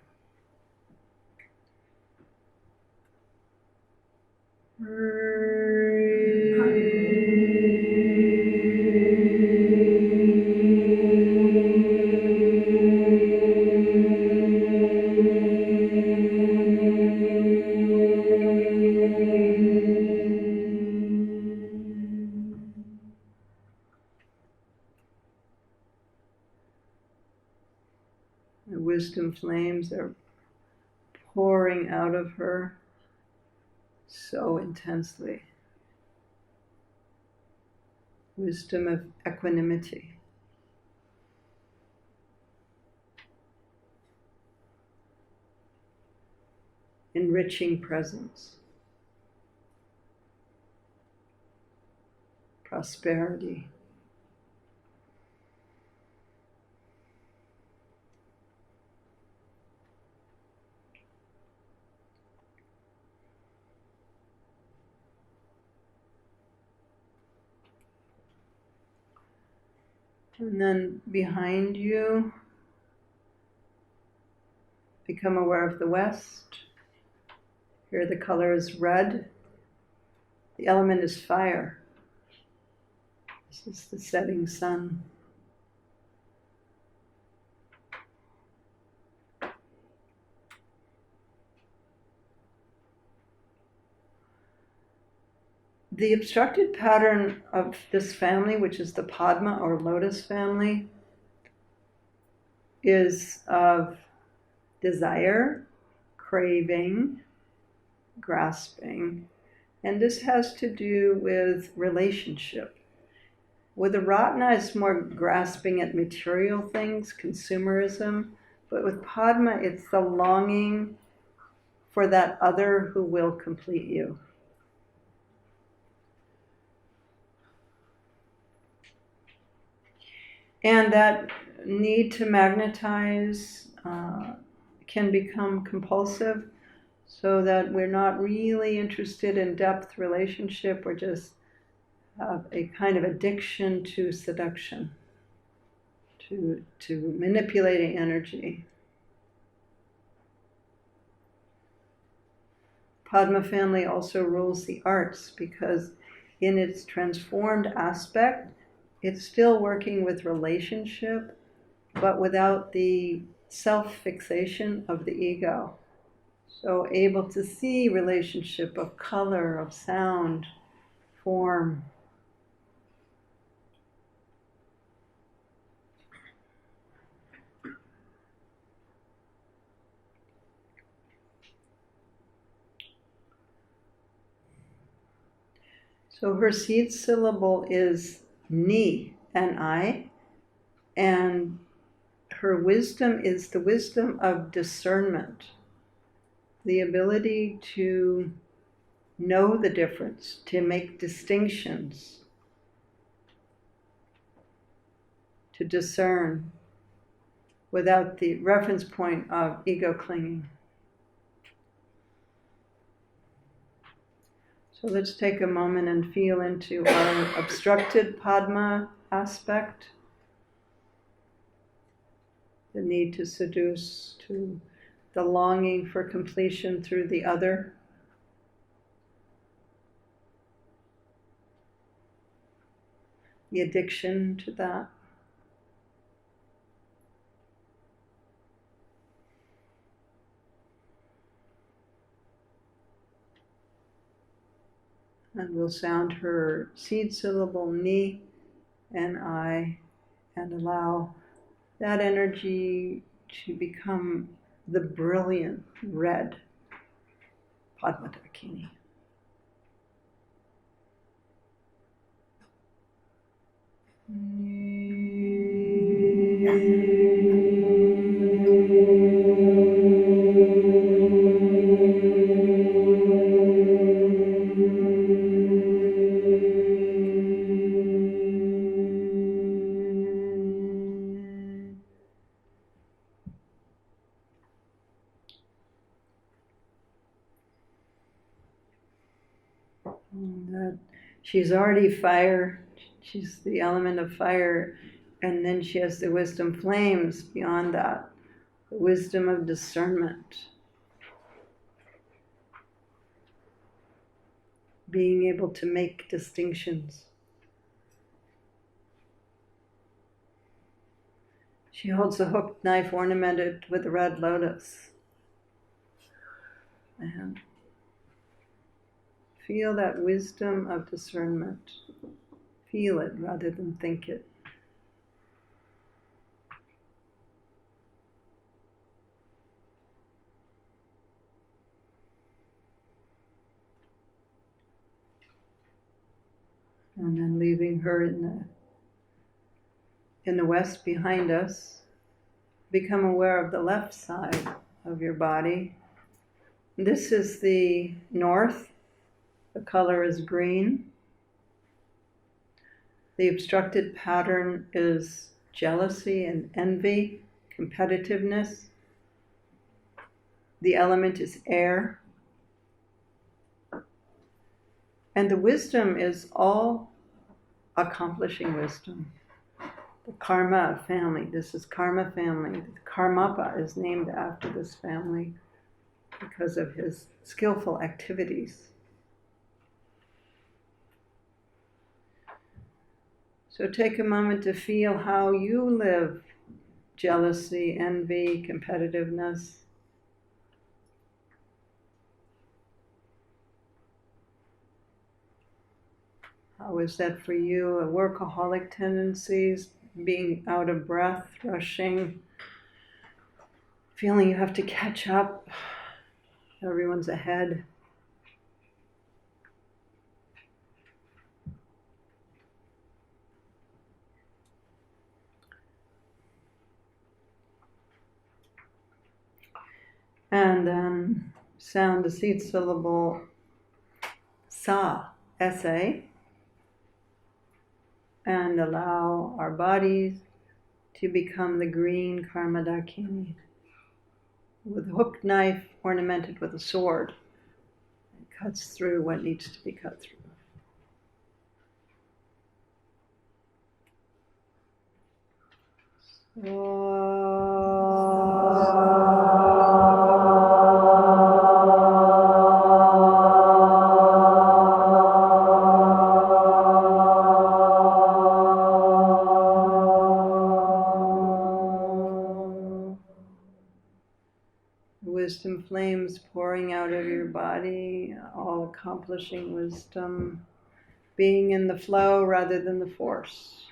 The wisdom flames are pouring out of her so intensely. Wisdom of equanimity. Enriching presence. Prosperity. And then behind you, become aware of the west. Here the color is red. The element is fire. This is the setting sun. The obstructed pattern of this family, which is the Padma or lotus family, is of desire, craving, grasping, and this has to do with relationship. With the Ratna, it's more grasping at material things, consumerism, but with Padma, it's the longing for that other who will complete you. And that need to magnetize can become compulsive, so that we're not really interested in depth relationship. We're just have a kind of addiction to seduction, to manipulating energy. Padma family also rules the arts because in its transformed aspect, it's still working with relationship, but without the self-fixation of the ego. So able to see relationship of color, of sound, form. So her seed syllable is ni, N-I, and her wisdom is the wisdom of discernment, the ability to know the difference, to make distinctions, to discern without the reference point of ego clinging. So let's take a moment and feel into our obstructed Padma aspect, the need to seduce, to the longing for completion through the other. The addiction to that. And we'll sound her seed syllable ni, N-I, and allow that energy to become the brilliant red Padma Dakini. She's already fire, she's the element of fire, and then she has the wisdom flames beyond that, the wisdom of discernment. Being able to make distinctions. She holds a hooked knife ornamented with a red lotus. And feel that wisdom of discernment. Feel it rather than think it. And then leaving her in the west behind us. Become aware of the left side of your body. This is the north. The color is green. The obstructed pattern is jealousy and envy, competitiveness. The element is air. And the wisdom is all accomplishing wisdom. The karma of family. This is karma family. Karmapa is named after this family because of his skillful activities. So take a moment to feel how you live jealousy, envy, competitiveness. How is that for you? A workaholic tendencies, being out of breath, rushing, feeling you have to catch up, everyone's ahead. And then sound the seed syllable sa, S-A, and allow our bodies to become the green karma dakini with a hooked knife ornamented with a sword. It cuts through what needs to be cut through. Wisdom flames pouring out of your body, all accomplishing wisdom, being in the flow rather than the force,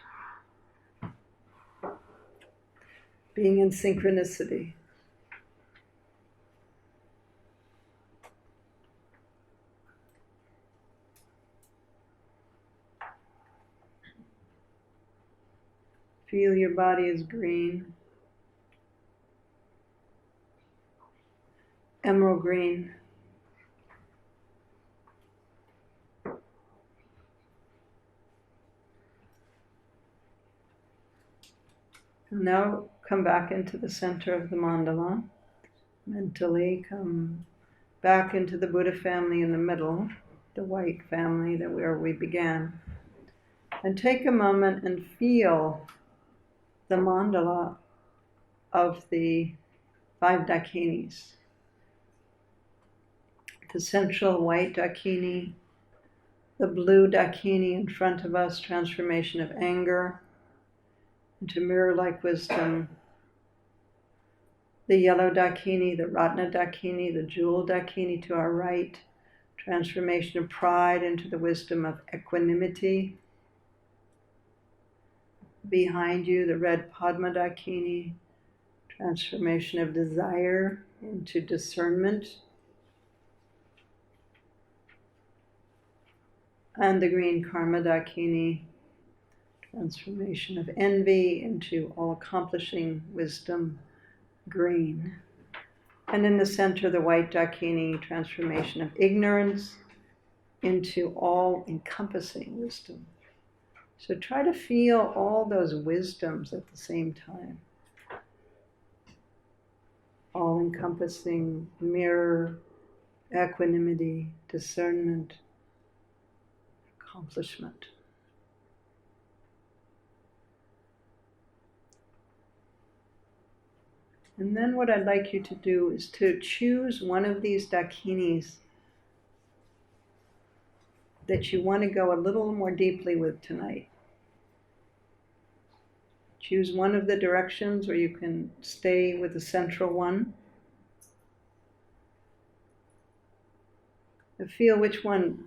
being in synchronicity. Feel your body is green. Emerald green. And now come back into the center of the mandala. Mentally come back into the Buddha family in the middle, the white family where we began. And take a moment and feel the mandala of the 5 Dakinis. The central white Dakini, the blue Dakini in front of us, transformation of anger into mirror-like wisdom. The yellow Dakini, the Ratna Dakini, the jewel Dakini to our right, transformation of pride into the wisdom of equanimity. Behind you, the red Padma Dakini, transformation of desire into discernment. And the green Karma Dakini, transformation of envy into all-accomplishing wisdom, green. And in the center, the white Dakini, transformation of ignorance into all-encompassing wisdom. So try to feel all those wisdoms at the same time. All-encompassing mirror, equanimity, discernment, accomplishment. And then what I'd like you to do is to choose one of these Dakinis that you want to go a little more deeply with tonight. Choose one of the directions where you can stay with the central one. And feel which one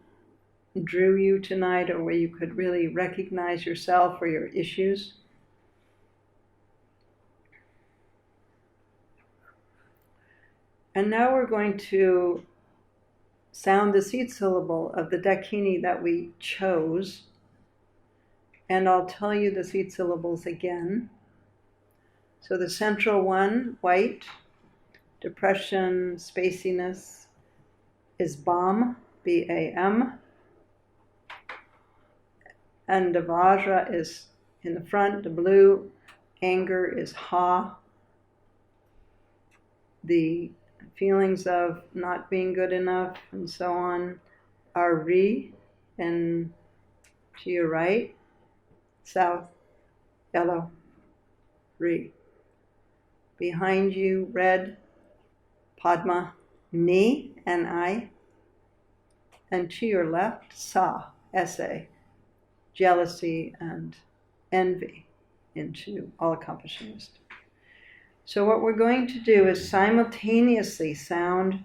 drew you tonight, or where you could really recognize yourself or your issues. And now we're going to sound the seed syllable of the Dakini that we chose And I'll tell you the seed syllables again. So the central one, white, depression, spaciness, is BAM, B-A-M. And the Vajra is in the front, the blue. Anger is Ha. The feelings of not being good enough and so on are Ri, and to your right, south, yellow, Ri. Behind you, red, Padma, Ni, N-I. And to your left, Sa, S-A, jealousy and envy into all-accomplishing wisdom. So what we're going to do is simultaneously sound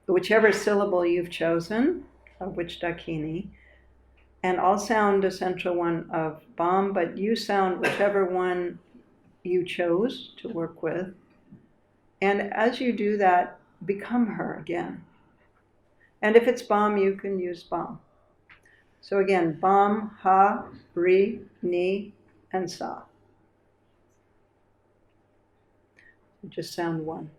whichever syllable you've chosen, of which Dakini, and I'll sound the central one of Bam, but you sound whichever one you chose to work with. And as you do that, become her again. And if it's Bam, you can use Bam. So again, Bam, Ha, Ri, Ni, and Sa. Just sound one.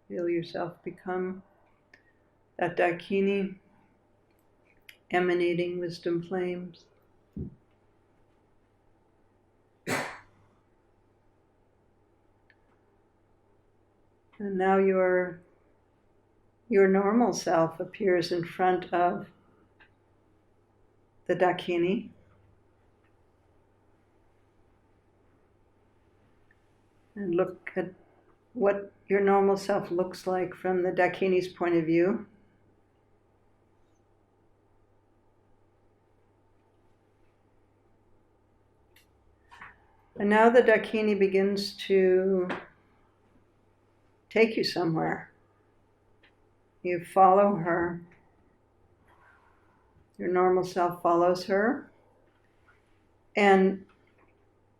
Feel yourself become that Dakini emanating wisdom flames. And now your normal self appears in front of the Dakini. And look at what your normal self looks like from the Dakini's point of view. And now the Dakini begins to take you somewhere. You follow her. Your normal self follows her. And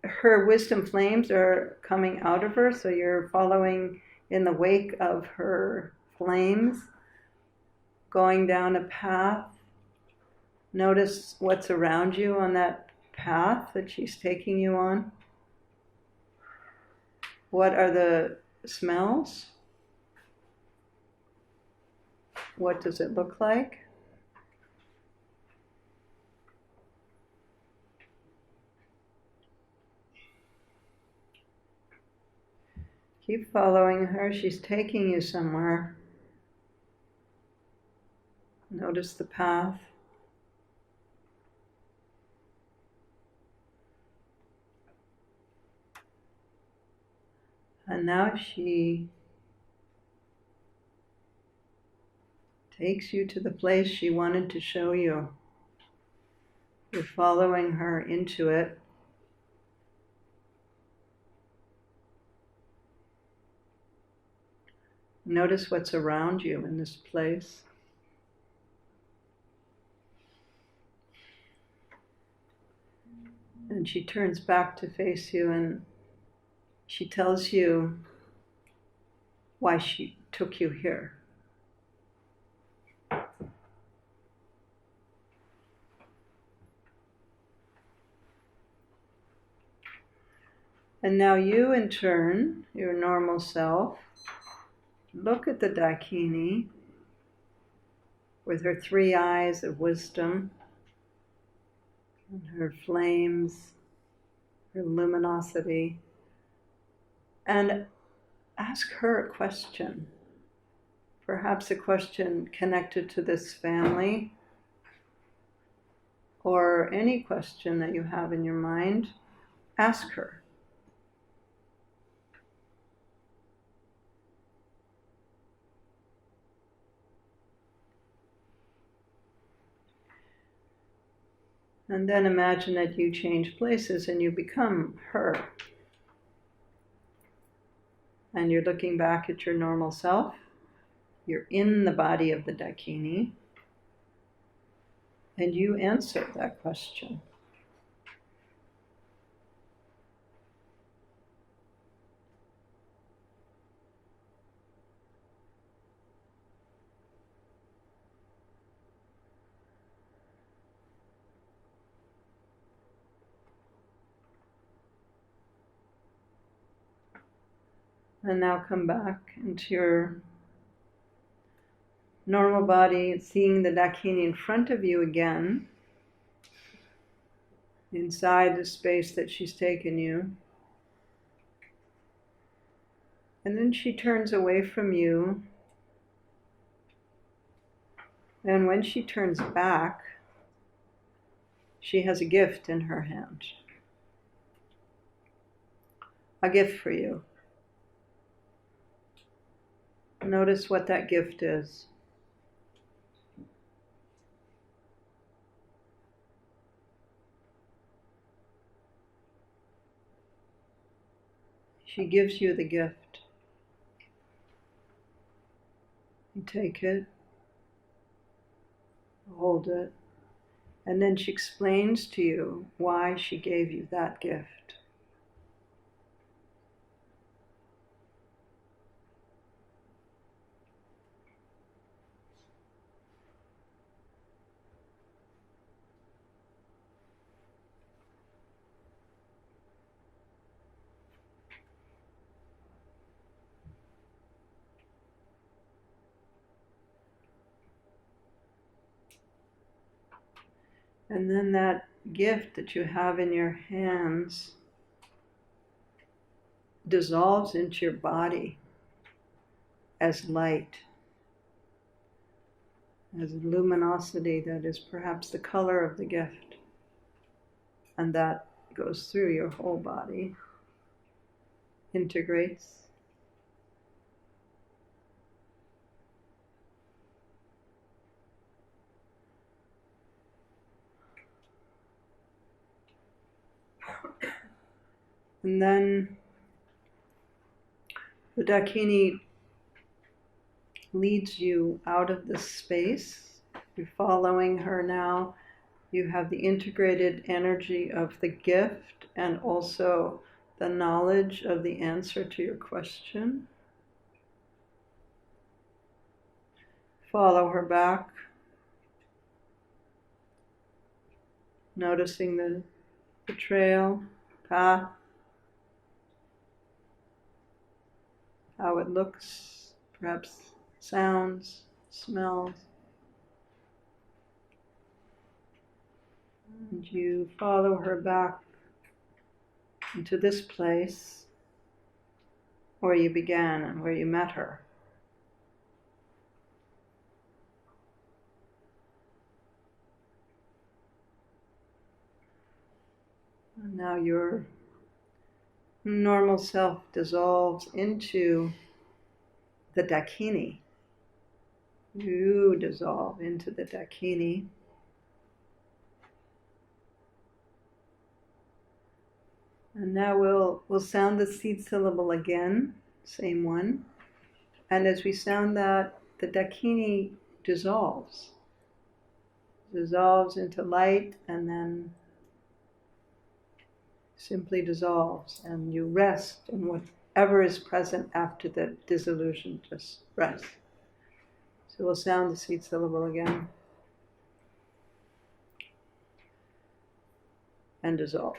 her wisdom flames are coming out of her, so you're following in the wake of her flames, going down a path. Notice what's around you on that path that she's taking you on. What are the smells? What does it look like? Keep following her. She's taking you somewhere. Notice the path. And now she takes you to the place she wanted to show you. You're following her into it. Notice what's around you in this place. And she turns back to face you and she tells you why she took you here. And now you, in turn, your normal self, look at the Dakini with her three eyes of wisdom, and her flames, her luminosity, and ask her a question. Perhaps a question connected to this family, or any question that you have in your mind. Ask her. And then imagine that you change places and you become her. and you're looking back at your normal self. You're in the body of the Dakini, and you answer that question. And now come back into your normal body, seeing the Dakini in front of you again, inside the space that she's taken you. And then she turns away from you. And when she turns back, she has a gift in her hand. A gift for you. Notice what that gift is. She gives you the gift. You take it, hold it, and then she explains to you why she gave you that gift. And then that gift that you have in your hands dissolves into your body as light, as luminosity that is perhaps the color of the gift. And that goes through your whole body, integrates. And then the Dakini leads you out of this space. You're following her now. You have the integrated energy of the gift and also the knowledge of the answer to your question. Follow her back, noticing the trail, path, how it looks, perhaps sounds, smells. And you follow her back into this place where you began and where you met her. And now your normal self dissolves into the Dakini. You dissolve into the Dakini. And now we'll sound the seed syllable again, same one. And as we sound that, the Dakini dissolves into light, and then simply dissolves, and you rest in whatever is present after the dissolution. Just rest. So we'll sound the seed syllable again and dissolve.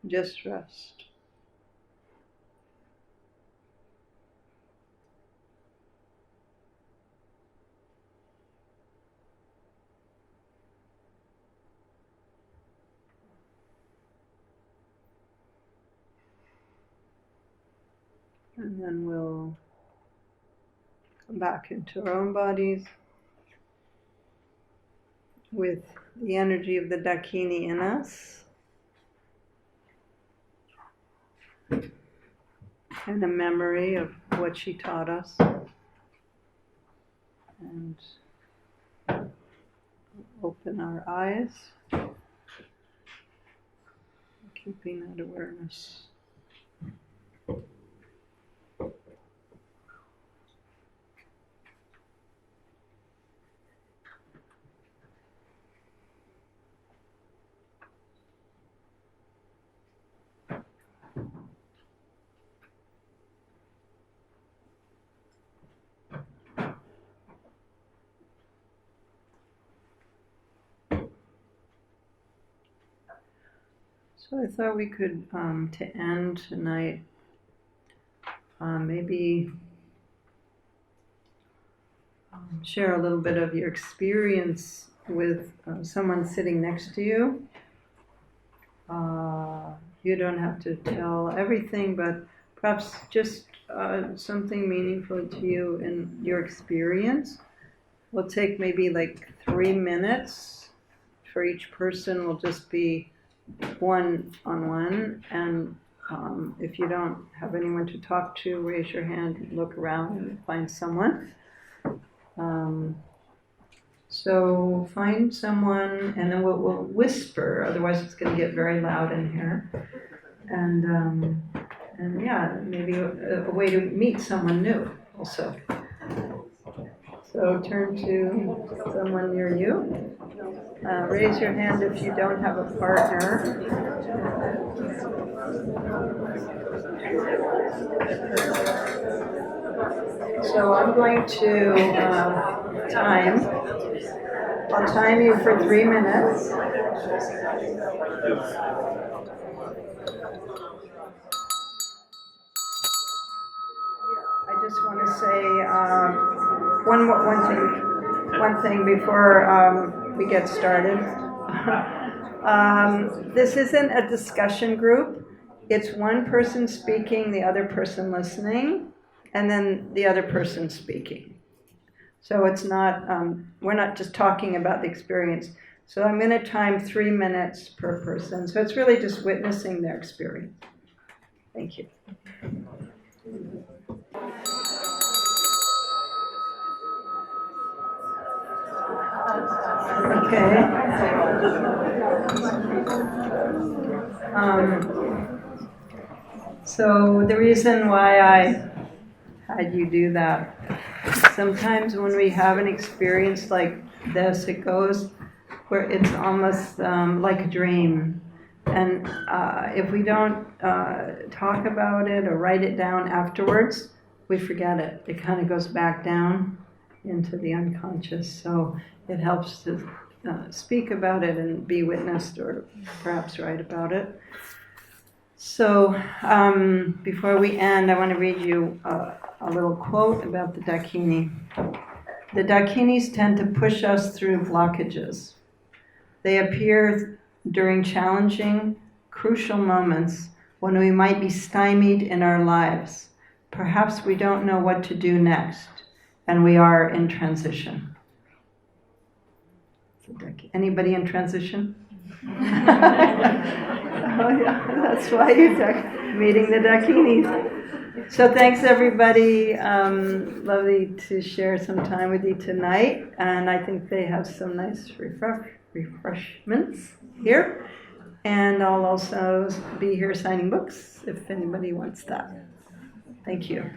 Just rest. And then we'll come back into our own bodies. with the energy of the Dakini in us, and a memory of what she taught us, and open our eyes, keeping that awareness. So I thought we could, to end tonight, maybe share a little bit of your experience with someone sitting next to you. You don't have to tell everything, but perhaps just something meaningful to you in your experience. We'll take maybe like 3 minutes for each person. Will just be one-on-one, and if you don't have anyone to talk to, raise your hand, look around and find someone. So find someone, and then we'll whisper, otherwise it's going to get very loud in here. And yeah, maybe a way to meet someone new also. So turn to someone near you. Raise your hand if you don't have a partner. So I'm going to I'll time you for 3 minutes. I just want to say one thing before we get started. This isn't a discussion group. It's one person speaking, the other person listening, and then the other person speaking. So it's not, we're not just talking about the experience. So I'm going to time 3 minutes per person. So it's really just witnessing their experience. Thank you. Okay. So the reason why I had you do that, sometimes when we have an experience like this, it goes where it's almost like a dream. And if we don't talk about it or write it down afterwards, we forget it. It kind of goes back down into the unconscious. So it helps to speak about it and be witnessed, or perhaps write about it. So before we end, I want to read you a little quote about the Dakini. The Dakinis tend to push us through blockages. They appear during challenging, crucial moments when we might be stymied in our lives. Perhaps we don't know what to do next, and we are in transition. Anybody in transition? Oh yeah, that's why you're meeting the Dakinis. So thanks everybody. Lovely to share some time with you tonight, and I think they have some nice refreshments here. And I'll also be here signing books if anybody wants that. Thank you.